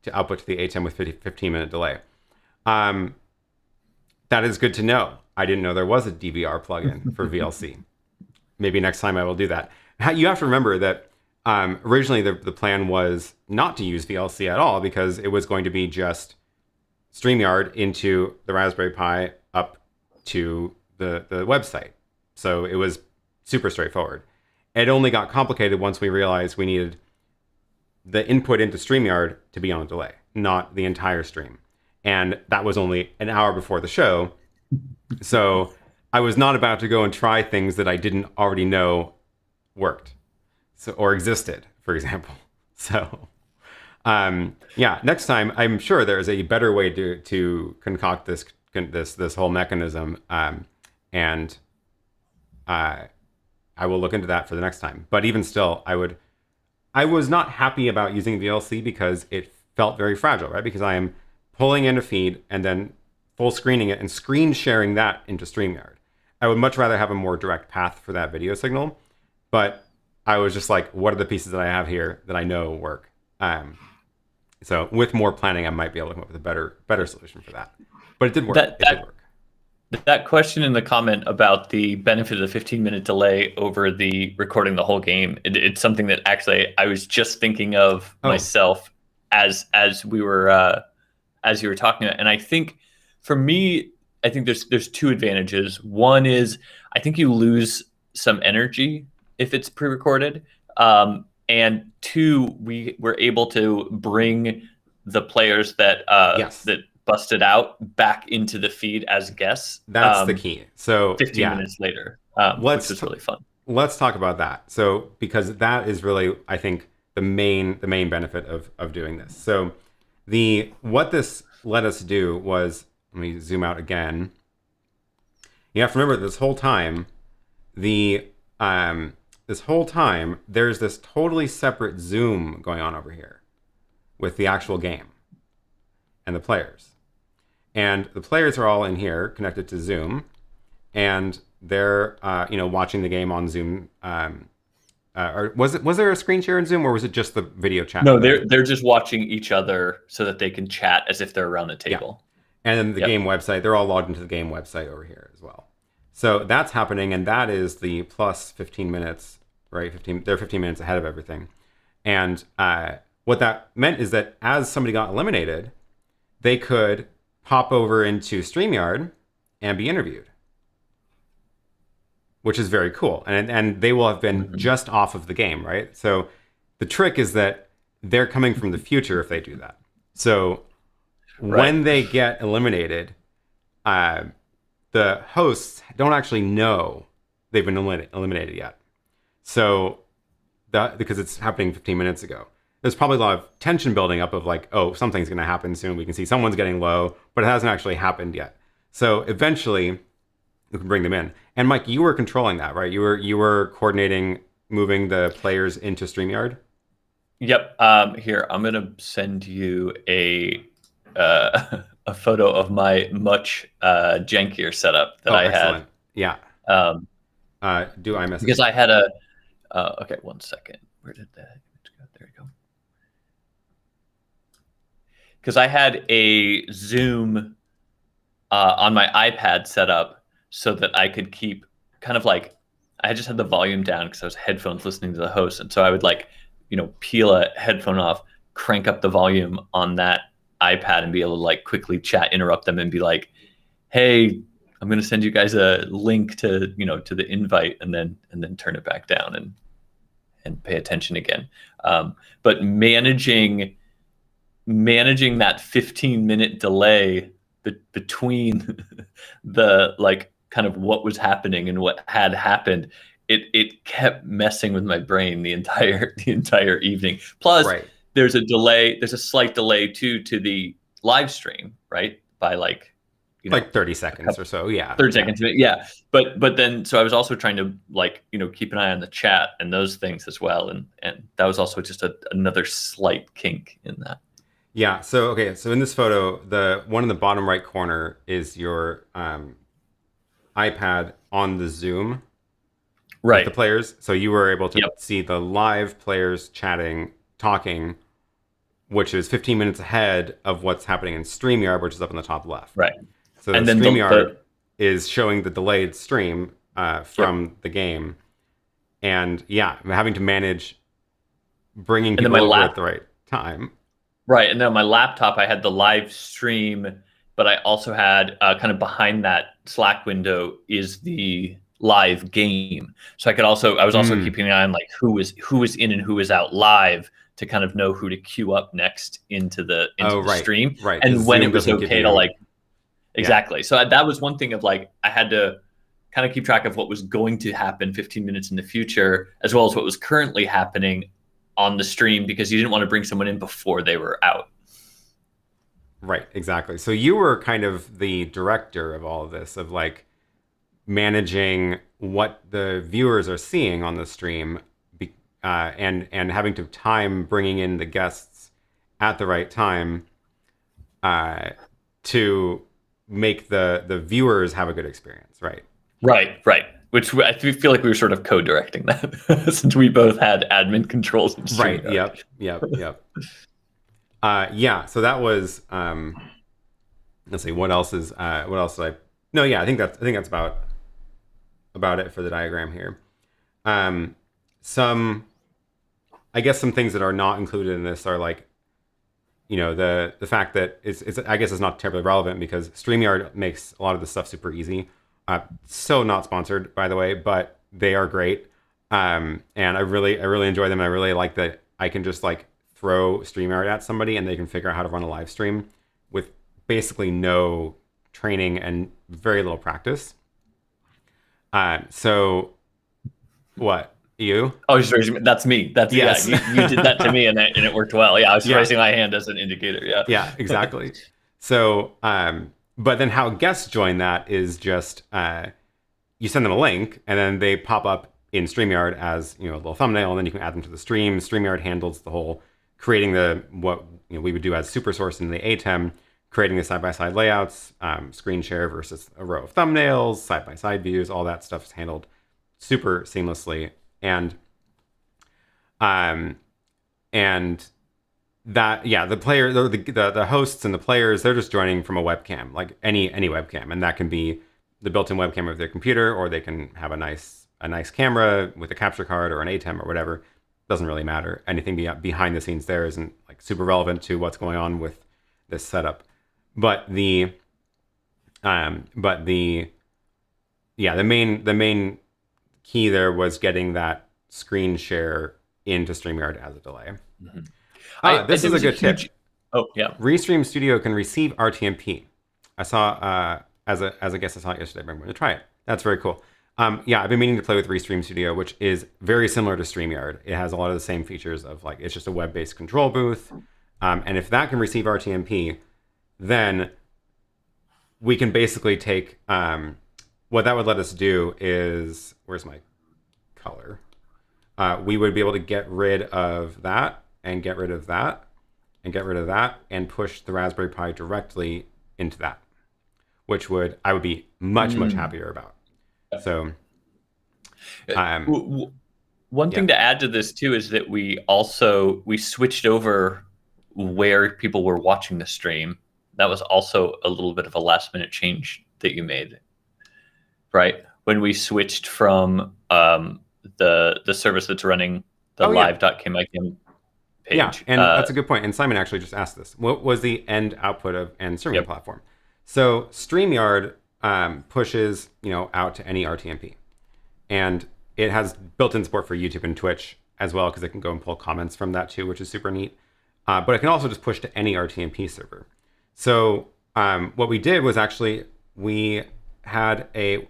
to output to the ATEM with 15-minute delay. That is good to know. I didn't know there was a DVR plugin for VLC. Maybe next time I will do that. You have to remember that originally the plan was not to use VLC at all because it was going to be just StreamYard into the Raspberry Pi up to the website. So it was super straightforward. It only got complicated once we realized we needed the input into StreamYard to be on a delay, not the entire stream. And that was only an hour before the show. So I was not about to go and try things that I didn't already know worked or existed, for example. So next time, I'm sure there's a better way to concoct this whole mechanism. And I will look into that for the next time. But even still, I was not happy about using VLC because it felt very fragile, right? Because I am pulling in a feed and then full screening it and screen sharing that into StreamYard. I would much rather have a more direct path for that video signal. But I was just like, what are the pieces that I have here that I know work? So with more planning, I might be able to come up with a better solution for that. But it did work. It did work. That question in the comment about the benefit of the 15-minute delay over the recording the whole game, it's something that actually I was just thinking of myself as we were as you were talking about. And I think for me, I think there's two advantages. One is I think you lose some energy if it's pre-recorded. And two, we were able to bring the players that that busted out back into the feed as guests. That's the key. So 15 minutes later, which was really fun. Let's talk about that. So because that is really, I think, the main benefit of doing this. So what this let us do was, let me zoom out again. You have to remember this whole time, there's this totally separate Zoom going on over here with the actual game and the players. And the players are all in here connected to Zoom, and they're watching the game on Zoom. Or was there a screen share in Zoom, or was it just the video chat? No, they're just watching each other so that they can chat as if they're around the table. Yeah. And then the game website, they're all logged into the game website over here as well. So that's happening, and that is the plus 15 minutes, right? They're 15 minutes ahead of everything. And what that meant is that as somebody got eliminated, they could pop over into StreamYard and be interviewed, which is very cool. And they will have been just off of the game, right? So the trick is that they're coming from the future if they do that. So when they get eliminated, the hosts don't actually know they've been eliminated yet. So because it's happening 15 minutes ago. There's probably a lot of tension building up of like, oh, something's going to happen soon. We can see someone's getting low, but it hasn't actually happened yet. So eventually, we can bring them in. And Mike, you were controlling that, right? You were coordinating moving the players into StreamYard. Yep. Here, I'm going to send you a photo of my much jankier setup that I excellent. had. Yeah. Do I mess because I had a okay, 1 second. Where did that go? There you go. Because I had a Zoom on my iPad set up so that I could keep kind of like, I just had the volume down because I was headphones listening to the host. And so I would like, peel a headphone off, crank up the volume on that iPad and be able to like quickly chat, interrupt them and be like, hey, I'm going to send you guys a link to, to the invite and then turn it back down and pay attention again. But managing that 15-minute delay between the like kind of what was happening and what had happened, it kept messing with my brain the entire evening. Plus, there's a slight delay too to the live stream, right? By like 30 seconds or so, yeah. 30 seconds, yeah. But then, so I was also trying to like, keep an eye on the chat and those things as well. And that was also just another slight kink in that. Yeah, so in this photo, the one in the bottom right corner is your iPad on the Zoom with the players. So you were able to see the live players chatting, talking, which is 15 minutes ahead of what's happening in StreamYard, which is up in the top left. Right. So the StreamYard is showing the delayed stream from the game. And yeah, I'm having to manage bringing people over at the right time. Right. And then on my laptop, I had the live stream, but I also had kind of behind that Slack window is the live game. So I was also keeping an eye on like who is in and who is out live to kind of know who to queue up next into the stream. Right. And when it was okay to like, exactly. So that was one thing of like, I had to kind of keep track of what was going to happen 15 minutes in the future, as well as what was currently happening on the stream, because you didn't want to bring someone in before they were out. Right, exactly. So you were kind of the director of all of this, of like managing what the viewers are seeing on the stream, and having to time bringing in the guests at the right time to make the viewers have a good experience, right? Right. Which I feel like we were sort of co-directing that since we both had admin controls in StreamYard. Right. Yep. Yeah. So that was. Let's see. What else is? What else did I? No. Yeah. I think that's about it for the diagram here. I guess some things that are not included in this are like, the fact that it's I guess it's not terribly relevant because StreamYard makes a lot of this stuff super easy. So not sponsored, by the way, but they are great. And I really enjoy them. And I really like that I can just like throw StreamYard at somebody and they can figure out how to run a live stream with basically no training and very little practice. So what? You? Oh, that's me. That's yes. Yeah, you did that to me and it worked well. Yeah, I was raising my hand as an indicator. Yeah. Yeah, exactly. So, but then how guests join that is just you send them a link and then they pop up in StreamYard as a little thumbnail, and then you can add them to the stream. StreamYard handles the whole creating what we would do as super source in the ATEM, creating the side-by-side layouts, screen share versus a row of thumbnails, side-by-side views, all that stuff is handled super seamlessly. And that, the player, the hosts and the players, they're just joining from a webcam, like any webcam, and that can be the built-in webcam of their computer, or they can have a nice camera with a capture card or an ATEM or whatever. Doesn't really matter. Anything behind the scenes there isn't like super relevant to what's going on with this setup. But the main key there was getting that screen share into StreamYard as a delay. Mm-hmm. This is a good tip. Oh yeah. Restream Studio can receive RTMP. I saw as a guest I saw it yesterday, but I'm going to try it. That's very cool. I've been meaning to play with Restream Studio, which is very similar to StreamYard. It has a lot of the same features of like it's just a web-based control booth, and if that can receive RTMP, then we can basically take what that would let us do is, where's my color? We would be able to get rid of that and get rid of that and get rid of that and push the Raspberry Pi directly into that, which I would be much happier about. So one thing to add to this too is that we switched over where people were watching the stream. That was also a little bit of a last minute change that you made, right? When we switched from the service that's running the live.KmikeyM page. Yeah, and that's a good point. And Simon actually just asked this. What was the end output of and streaming platform? So StreamYard pushes out to any RTMP, and it has built-in support for YouTube and Twitch as well, because it can go and pull comments from that too, which is super neat. But it can also just push to any RTMP server. So what we did was actually we had it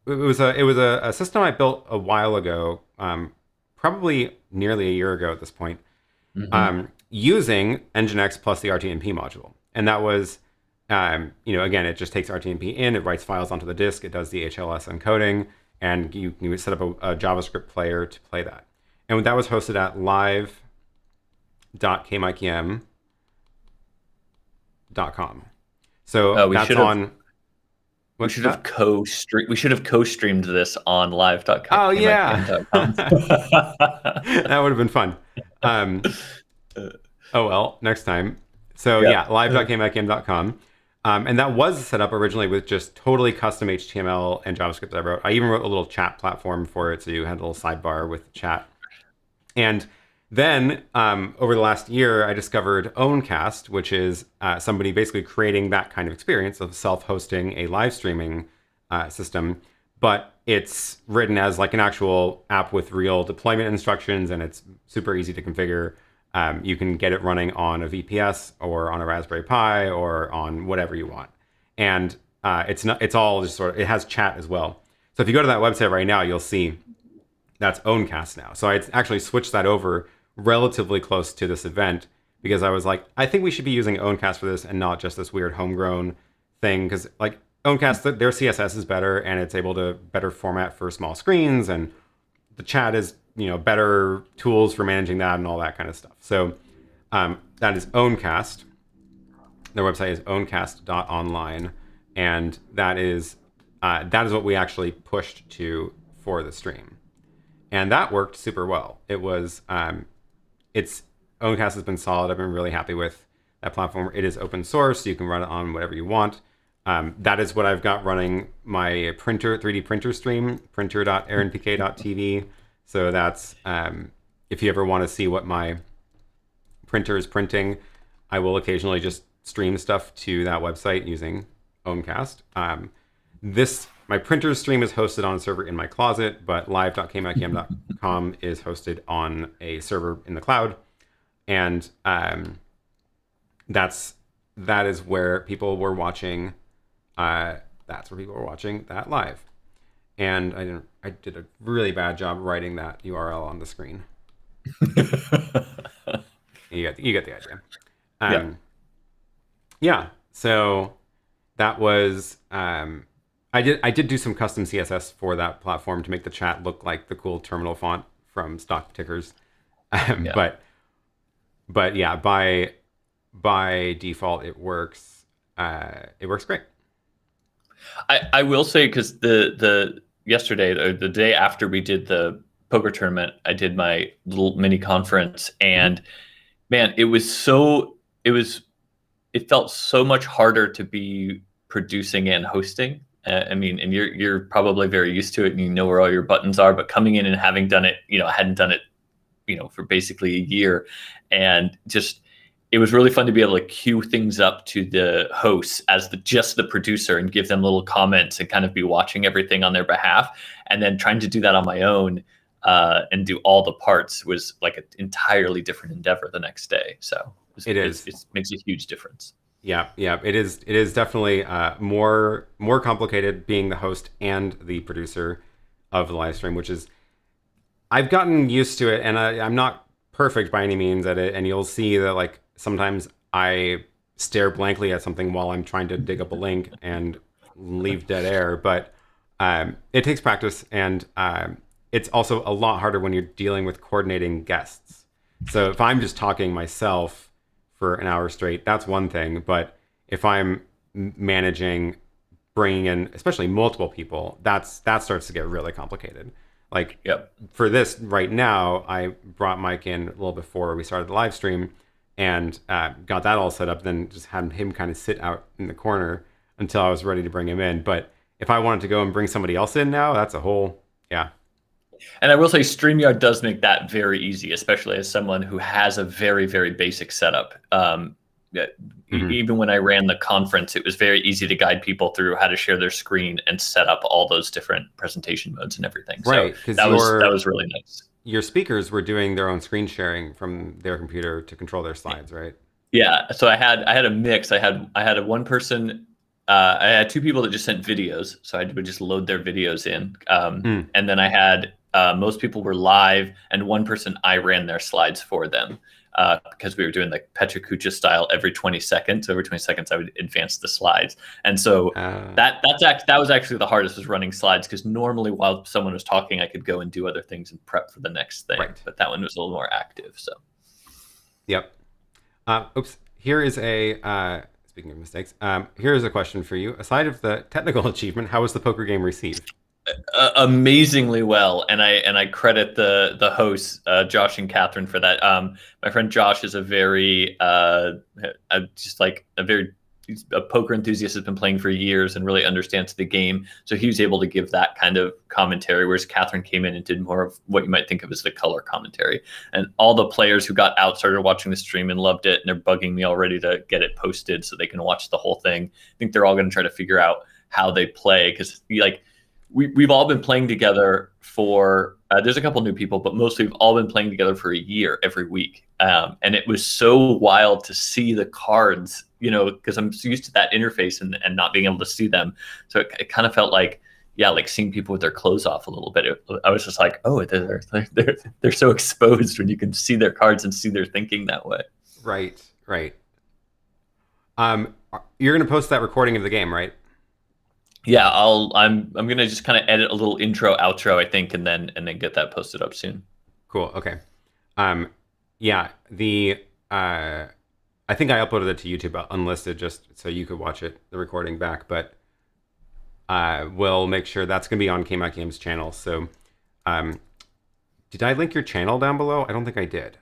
was a system I built a while ago, probably nearly a year ago at this point, using nginx plus the RTMP module, and that was. Again, it just takes RTMP in, it writes files onto the disk, it does the HLS encoding, and you set up a JavaScript player to play that. And that was hosted at live.KmikeyM.com. So that's on. We should have co-streamed this on live.KmikeyM.com. Oh yeah, that would have been fun. Oh well, next time. So live.KmikeyM.com. And that was set up originally with just totally custom HTML and JavaScript that I wrote. I even wrote a little chat platform for it, so you had a little sidebar with chat. And then over the last year, I discovered OwnCast, which is somebody basically creating that kind of experience of self-hosting a live streaming system, but it's written as like an actual app with real deployment instructions, and it's super easy to configure. You can get it running on a VPS or on a Raspberry Pi or on whatever you want. And it's all just it has chat as well. So if you go to that website right now, you'll see that's OwnCast now. So I actually switched that over relatively close to this event because I was like, I think we should be using OwnCast for this and not just this weird homegrown thing. Because like OwnCast, their CSS is better, and it's able to better format for small screens, and the chat is, better tools for managing that and all that kind of stuff. So that is OwnCast. Their website is owncast.online, and that is what we actually pushed to for the stream, and that worked super well. It was OwnCast has been solid. I've been really happy with that platform. It is open source, so you can run it on whatever you want. That is what I've got running my 3D printer stream, printer.aaronpk.tv. So that's, if you ever want to see what my printer is printing, I will occasionally just stream stuff to that website using OwnCast. My printer stream is hosted on a server in my closet, but live.kmikeyM.com is hosted on a server in the cloud. And that is where people were watching. That's where people were watching that live. And I did a really bad job writing that URL on the screen. You get the idea. Yeah. So that was I did do some custom CSS for that platform to make the chat look like the cool terminal font from stock tickers. But yeah, by default it works. It works great. I will say, because the yesterday, or the day after we did the poker tournament, I did my little mini conference, and man, it felt so much harder to be producing and hosting. I mean, and you're probably very used to it, and you know where all your buttons are. But coming in and having done it, I hadn't done it, for basically a year, and just, it was really fun to be able to queue things up to the hosts as just the producer and give them little comments and kind of be watching everything on their behalf. And then trying to do that on my own and do all the parts was like an entirely different endeavor the next day. So it makes a huge difference. Yeah. It is definitely more complicated being the host and the producer of the live stream, which is, I've gotten used to it, and I'm not perfect by any means at it. And you'll see that, like, sometimes I stare blankly at something while I'm trying to dig up a link and leave dead air, but it takes practice, and it's also a lot harder when you're dealing with coordinating guests. So if I'm just talking myself for an hour straight, that's one thing, but if I'm managing bringing in especially multiple people, that starts to get really complicated. Like, for this right now, I brought Mike in a little before we started the live stream, and got that all set up, then just had him kind of sit out in the corner until I was ready to bring him in. But if I wanted to go and bring somebody else in now, that's a whole, And I will say StreamYard does make that very easy, especially as someone who has a very, very basic setup. Even when I ran the conference, it was very easy to guide people through how to share their screen and set up all those different presentation modes and everything. Right, so that was really nice. Your speakers were doing their own screen sharing from their computer to control their slides, right? Yeah. So I had a mix. I had one person. I had two people that just sent videos, so I would just load their videos in, and then I had most people were live, and one person I ran their slides for them. Because we were doing like Petra Kucha style every 20 seconds. Every 20 seconds, I would advance the slides. And so that was actually the hardest, was running slides, because normally while someone was talking, I could go and do other things and prep for the next thing. Right. But that one was a little more active. So. Yep. Here is speaking of mistakes, here is a question for you. Aside of the technical achievement, how was the poker game received? Amazingly well, and I credit the hosts, Josh and Catherine, for that. My friend Josh is a very he's a poker enthusiast, has been playing for years and really understands the game, so he was able to give that kind of commentary, whereas Catherine came in and did more of what you might think of as the color commentary. And all the players who got out started watching the stream and loved it, and they're bugging me already to get it posted so they can watch the whole thing. I think they're all going to try to figure out how they play, because we've all been playing together for, there's a couple new people, but mostly we've all been playing together for a year every week. And it was so wild to see the cards, because I'm so used to that interface and not being able to see them. So it kind of felt like, like seeing people with their clothes off a little bit. I was just like, oh, they're so exposed when you can see their cards and see their thinking that way. Right. You're going to post that recording of the game, right? Yeah, I'm gonna just kind of edit a little intro, outro, I think, and then get that posted up soon. Cool. Okay. Yeah. I think I uploaded it to YouTube unlisted just so you could watch it, the recording back, but we'll make sure that's gonna be on KmikeyM's channel. So, did I link your channel down below? I don't think I did.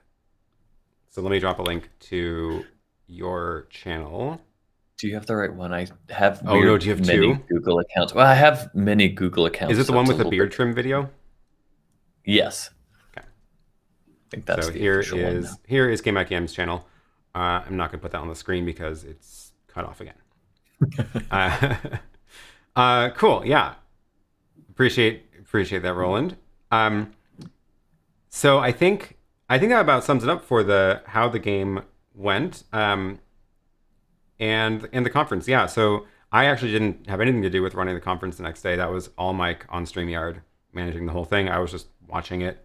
So let me drop a link to your channel. Do you have the right one? I have do you have many two Google accounts. Well, I have many Google accounts. Is it the one with the beard trim video? Yes. Okay. I think that's so here is KmikeyM's channel. I'm not going to put that on the screen because it's cut off again. Cool. Yeah. Appreciate that, Roland. So I think that about sums it up for how the game went. And the conference, yeah. So I actually didn't have anything to do with running the conference the next day. That was all Mike on StreamYard managing the whole thing. I was just watching it,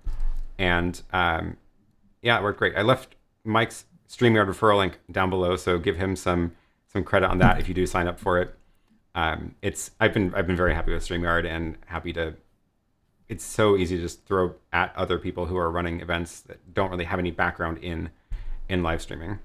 and yeah, it worked great. I left Mike's StreamYard referral link down below, so give him some credit on that if you do sign up for it. I've been very happy with StreamYard and happy to. It's so easy to just throw at other people who are running events that don't really have any background in live streaming.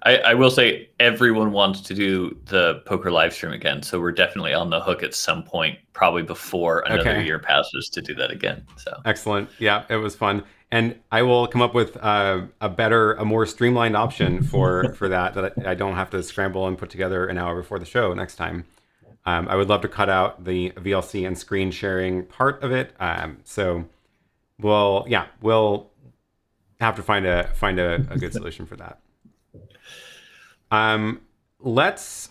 I will say everyone wants to do the poker live stream again, so we're definitely on the hook at some point, probably before another year passes, to do that again. So excellent. Yeah, it was fun, and I will come up with a more streamlined option for that I don't have to scramble and put together an hour before the show next time. I would love to cut out the VLC and screen sharing part of it. So we'll have to find a good solution for that. Let's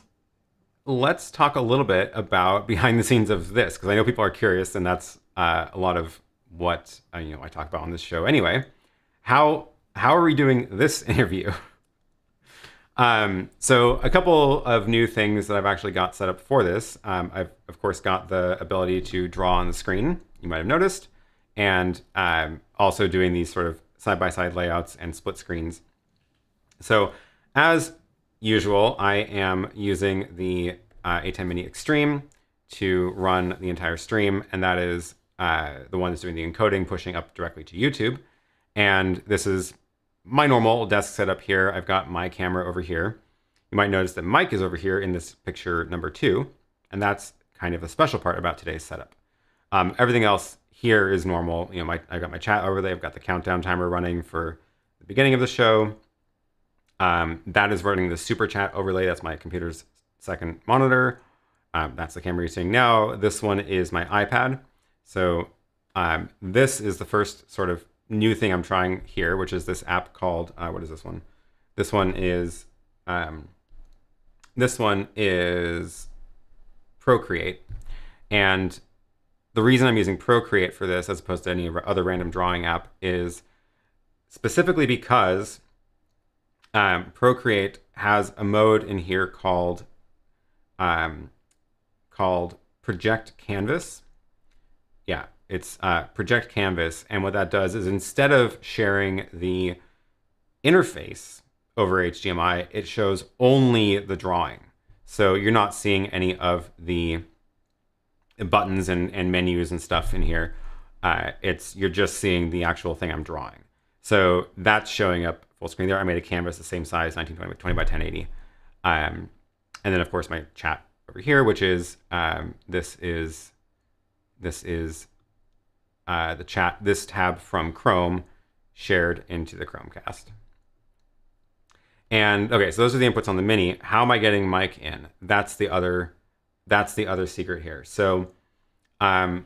talk a little bit about behind the scenes of this, because I know people are curious, and that's a lot of what I talk about on this show anyway. How are we doing this interview? So a couple of new things that I've actually got set up for this. I've of course got the ability to draw on the screen, you might have noticed, and also doing these sort of side-by-side layouts and split screens. So as usual, I am using the ATEM Mini Extreme to run the entire stream, and that is the one that's doing the encoding, pushing up directly to YouTube. And this is my normal desk setup here. I've got my camera over here. You might notice that Mike is over here in this picture number 2, and that's kind of the special part about today's setup. Everything else here is normal. I've got my chat overlay. I've got the countdown timer running for the beginning of the show. That is running the super chat overlay. That's my computer's second monitor. That's the camera you're seeing now. This one is my iPad. So this is the first sort of new thing I'm trying here, which is this app called, what is this one? This one is ProCreate. And the reason I'm using ProCreate for this, as opposed to any other random drawing app, is specifically because ProCreate has a mode in here called Project Canvas. Yeah, it's Project Canvas, and what that does is instead of sharing the interface over HDMI, it shows only the drawing. So you're not seeing any of the buttons and menus and stuff in here. You're just seeing the actual thing I'm drawing. So that's showing up full screen there. I made a canvas the same size, 1920 by 1080. And then of course my chat over here, which is this is the chat, this tab from Chrome shared into the Chromecast. And okay, so those are the inputs on the Mini. How am I getting Mike in? That's the other secret here. So I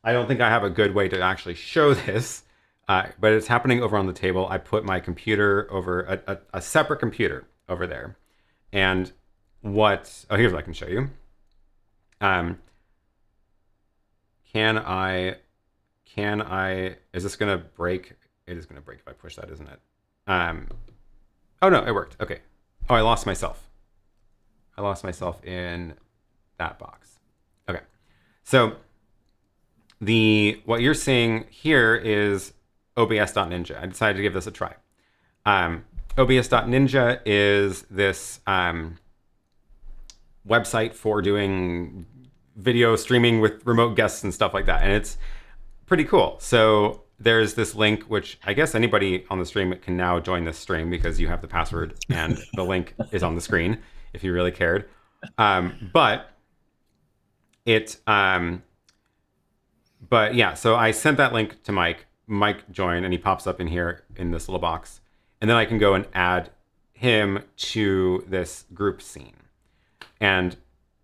don't think I have a good way to actually show this, but it's happening over on the table. I put my computer over a separate computer over there. And here's what I can show you. Can I, is this gonna break? It is gonna break if I push that, isn't it? Oh no, it worked, okay. Oh, I lost myself. I lost myself in that box. Okay, so what you're seeing here is obs.ninja. I decided to give this a try. obs.ninja is this website for doing video streaming with remote guests and stuff like that. And it's pretty cool. So there's this link, which I guess anybody on the stream can now join this stream because you have the password and the link is on the screen if you really cared. But yeah, so I sent that link to Mike. Mike joined and he pops up in here in this little box. And then I can go and add him to this group scene. And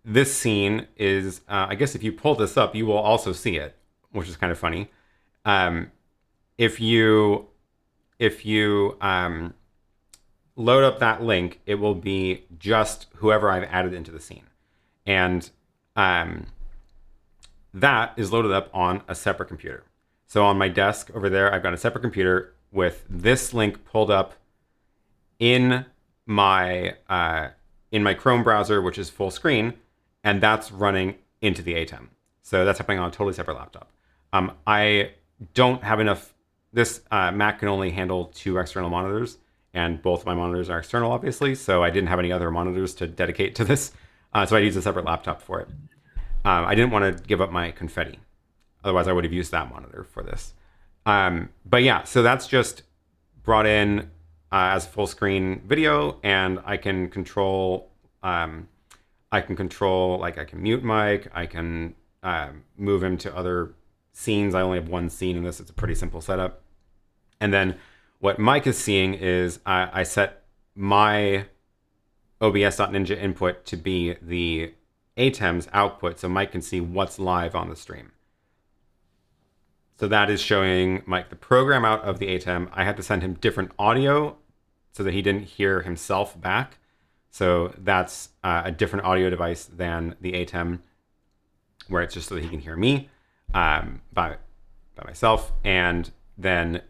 this scene is, I guess if you pull this up, you will also see it, which is kind of funny. If you load up that link, it will be just whoever I've added into the scene. And that is loaded up on a separate computer. So on my desk over there, I've got a separate computer with this link pulled up in my Chrome browser, which is full screen, and that's running into the ATEM. So that's happening on a totally separate laptop. I don't have enough. This Mac can only handle 2 external monitors, and both of my monitors are external, obviously, so I didn't have any other monitors to dedicate to this, so I used a separate laptop for it. I didn't want to give up my confetti. Otherwise, I would have used that monitor for this. But yeah, so that's just brought in as a full screen video, and I can control, like I can mute Mike, I can move him to other scenes. I only have one scene in this. It's a pretty simple setup. And then what Mike is seeing is I set my obs.ninja input to be the ATEM's output, so Mike can see what's live on the stream. So that is showing Mike the program out of the ATEM. I had to send him different audio so that he didn't hear himself back. So that's a different audio device than the ATEM, where it's just so that he can hear me by myself. And then,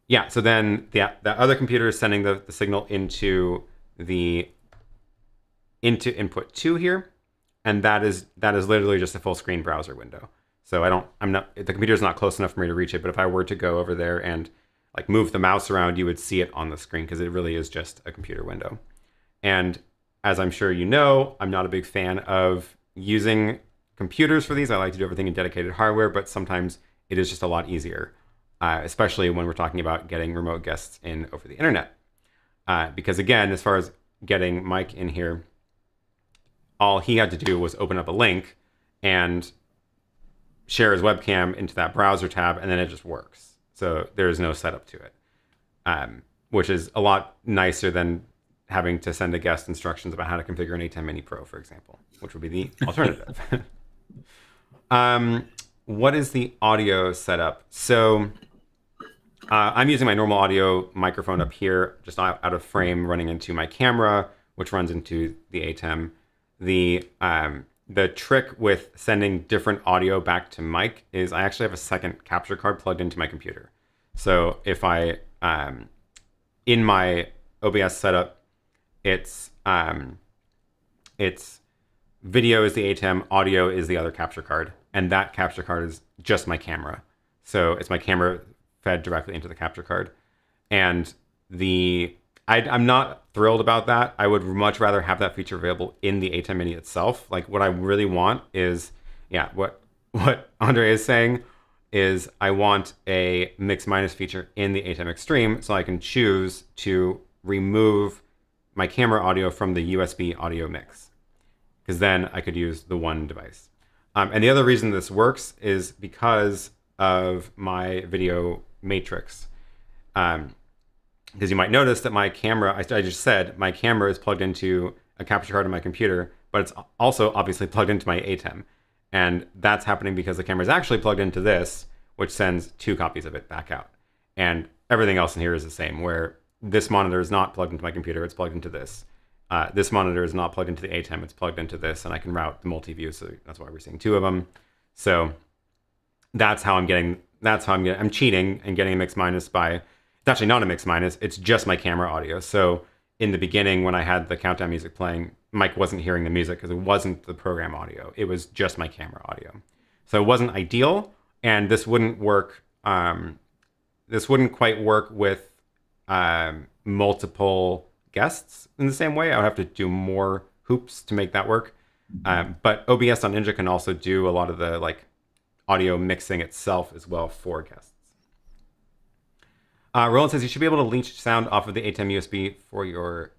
yeah, so then the other computer is sending the signal into input 2 here. And that is literally just a full screen browser window. So the computer's not close enough for me to reach it, but if I were to go over there and like move the mouse around, you would see it on the screen because it really is just a computer window. And as I'm sure you know, I'm not a big fan of using computers for these. I like to do everything in dedicated hardware, but sometimes it is just a lot easier, especially when we're talking about getting remote guests in over the internet. Because again, as far as getting Mike in here, all he had to do was open up a link and share his webcam into that browser tab, and then it just works. So there's no setup to it, which is a lot nicer than having to send a guest instructions about how to configure an ATEM Mini Pro, for example, which would be the alternative. What is the audio setup? So I'm using my normal audio microphone up here, just out of frame, running into my camera, which runs into the ATEM. The trick with sending different audio back to Mike is I actually have a second capture card plugged into my computer. So if I, in my OBS setup, it's video is the ATEM, audio is the other capture card, and that capture card is just my camera. So it's my camera fed directly into the capture card. And I'm not thrilled about that. I would much rather have that feature available in the ATEM Mini itself. Like what I really want is, yeah, what Andre is saying is I want a mix minus feature in the ATEM Extreme so I can choose to remove my camera audio from the USB audio mix, because then I could use the one device. And the other reason this works is because of my video matrix. Because you might notice that my camera, I just said, my camera is plugged into a capture card on my computer, but it's also obviously plugged into my ATEM. And that's happening because the camera is actually plugged into this, which sends 2 copies of it back out. And everything else in here is the same, where this monitor is not plugged into my computer, it's plugged into this. This monitor is not plugged into the ATEM, it's plugged into this, and I can route the multi-view, so that's why we're seeing 2 of them. So that's how I'm cheating and getting a mix minus by, it's actually not a mix minus, it's just my camera audio. So in the beginning, when I had the countdown music playing, Mike wasn't hearing the music because it wasn't the program audio, it was just my camera audio. So it wasn't ideal, and this wouldn't work, this wouldn't quite work with multiple guests in the same way. I would have to do more hoops to make that work. But obs.ninja can also do a lot of the like audio mixing itself as well for guests. Roland says you should be able to leech sound off of the ATEM USB for your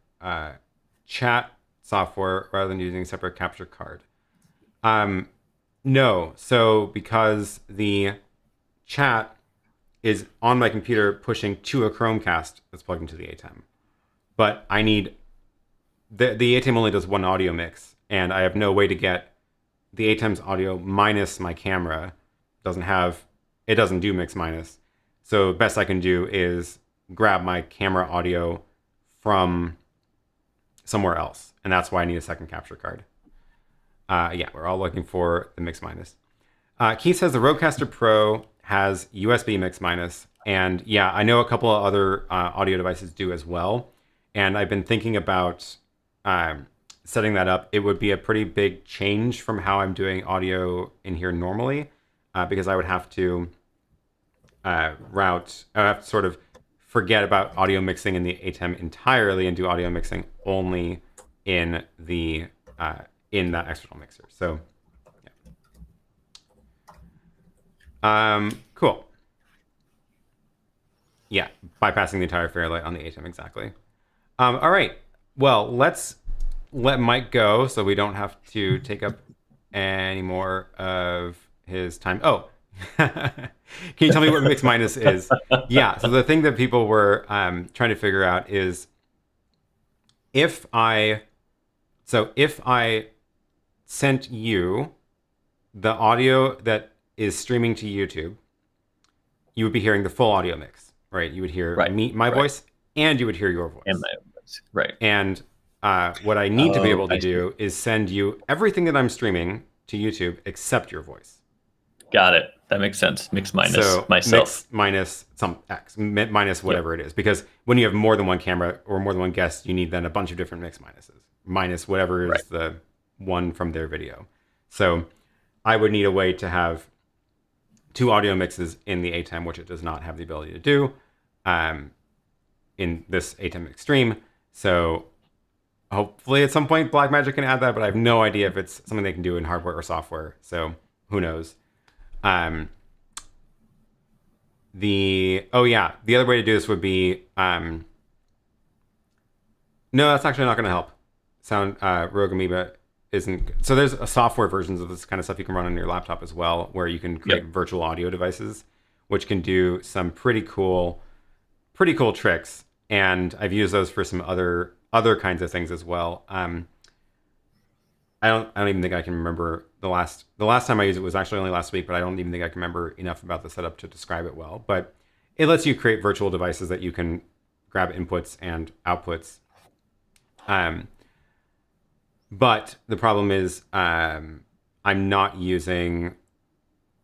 chat software rather than using a separate capture card. No, so because the chat is on my computer pushing to a Chromecast that's plugged into the ATEM. But I need, the ATEM only does one audio mix, and I have no way to get the ATEM's audio minus my camera. It doesn't do mix minus. So best I can do is grab my camera audio from somewhere else, and that's why I need a second capture card. Yeah, we're all looking for the mix minus. Keith says the Rodecaster Pro has USB mix minus, and yeah, I know a couple of other audio devices do as well, and I've been thinking about setting that up. It would be a pretty big change from how I'm doing audio in here normally, because I would have to I would have to sort of forget about audio mixing in the ATEM entirely and do audio mixing only in the in that external mixer. So yeah. Cool. Yeah, bypassing the entire Fairlight on the ATEM, exactly. All right, well, let's let Mike go so we don't have to take up any more of his time. Oh, can you tell me what mix minus is? Yeah, so the thing that people were trying to figure out is if I sent you the audio that is streaming to YouTube, you would be hearing the full audio mix, right? You would hear my voice, and you would hear your voice. And my voice, right. And what I need to be able to do is send you everything that I'm streaming to YouTube except your voice. Got it. That makes sense. Mix minus myself. Mix minus some X, minus whatever it is. Because when you have more than one camera or more than one guest, you need then a bunch of different mix minuses. Minus whatever is the one from their video. So I would need a way to have two audio mixes in the ATEM, which it does not have the ability to do in this ATEM Extreme. So hopefully at some point Blackmagic can add that, but I have no idea if it's something they can do in hardware or software. So who knows? The other way to do this would be no, that's actually not going to help. Rogue Amoeba isn't. So there's a software versions of this kind of stuff you can run on your laptop as well, where you can create virtual audio devices, which can do some pretty cool tricks. And I've used those for some other kinds of things as well. I don't even think I can remember the last time I used it was actually only last week, but I don't even think I can remember enough about the setup to describe it well. But it lets you create virtual devices that you can grab inputs and outputs. But the problem is I'm not using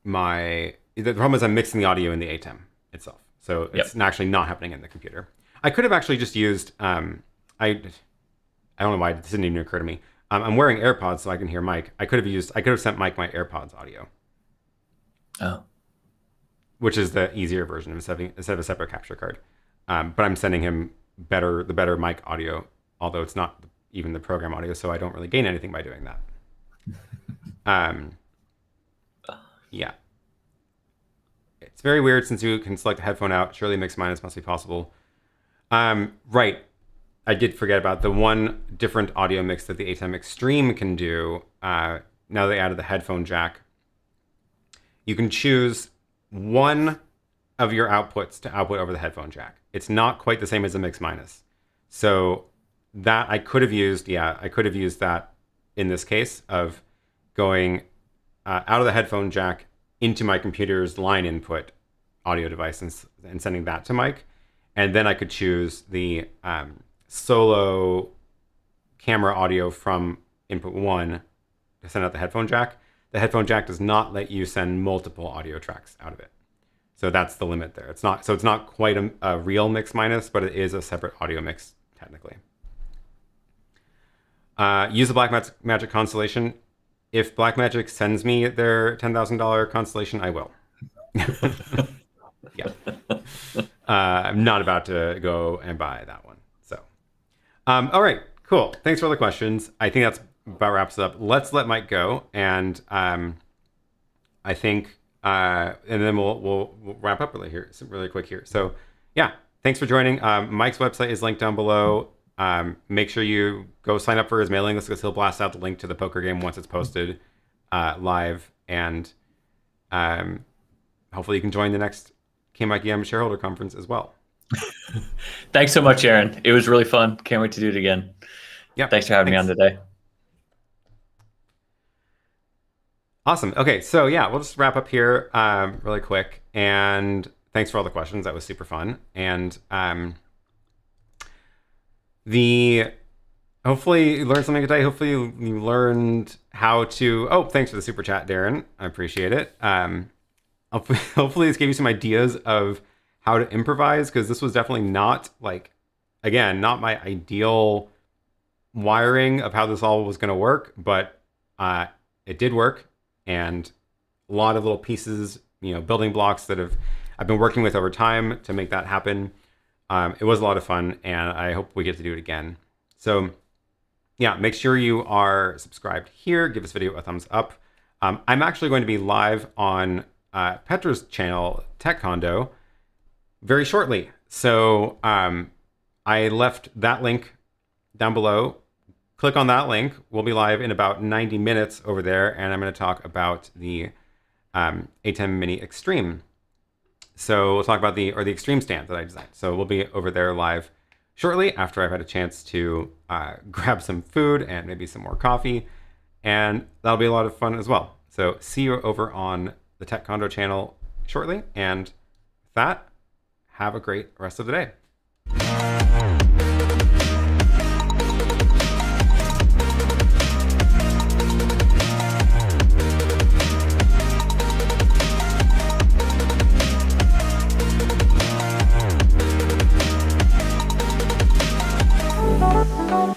the problem is I'm mixing the audio in the ATEM itself. So it's actually not happening in the computer. I could have actually just used, I don't know why this didn't even occur to me. I'm wearing AirPods so I can hear Mike. I could have sent Mike my AirPods audio. Oh. Which is the easier version instead of a separate capture card. But I'm sending him the better mic audio, although it's not even the program audio, so I don't really gain anything by doing that. Yeah. It's very weird since you can select a headphone out. Surely mix minus must be possible. Right. I did forget about the one different audio mix that the ATEM Extreme can do. Now they added the headphone jack. You can choose one of your outputs to output over the headphone jack. It's not quite the same as a mix minus. So that I could have used that in this case of going out of the headphone jack into my computer's line input audio device and sending that to Mike. And then I could choose the solo camera audio from input 1 to send out the headphone jack. The headphone jack does not let you send multiple audio tracks out of it. So that's the limit there. It's not quite a real mix minus, but it is a separate audio mix technically. Use the Blackmagic constellation. If Blackmagic sends me their $10,000 constellation, I will. Yeah. I'm not about to go and buy that one. So, All right, cool. Thanks for all the questions. I think that's about wraps it up. Let's let Mike go, and I think, and then we'll wrap up really quick here. So, yeah, thanks for joining. Mike's website is linked down below. Make sure you go sign up for his mailing list because he'll blast out the link to the poker game once it's posted live, and hopefully you can join the next KmikeyM shareholder conference as well. Thanks so much, Aaron. It was really fun. Can't wait to do it again. Yeah. Thanks for having me on today. Awesome. Okay, so yeah, we'll just wrap up here really quick. And thanks for all the questions. That was super fun. And hopefully you learned something today. Hopefully you learned how to. Oh, thanks for the super chat, Darren. I appreciate it. Hopefully this gave you some ideas of how to improvise, because this was definitely not, like, again, not my ideal wiring of how this all was going to work, but it did work, and a lot of little pieces, building blocks that I've been working with over time to make that happen. It was a lot of fun, and I hope we get to do it again. So yeah, make sure you are subscribed here. Give this video a thumbs up. I'm actually going to be live on Petra's channel, Tech Condo, very shortly. So I left that link down below. Click on that link. We'll be live in about 90 minutes over there, and I'm going to talk about the ATEM Mini Extreme. So we'll talk about the Extreme stand that I designed. So we'll be over there live shortly after I've had a chance to grab some food and maybe some more coffee, and that'll be a lot of fun as well. So see you over on the Tech Condo channel shortly, and with that, have a great rest of the day. Bye.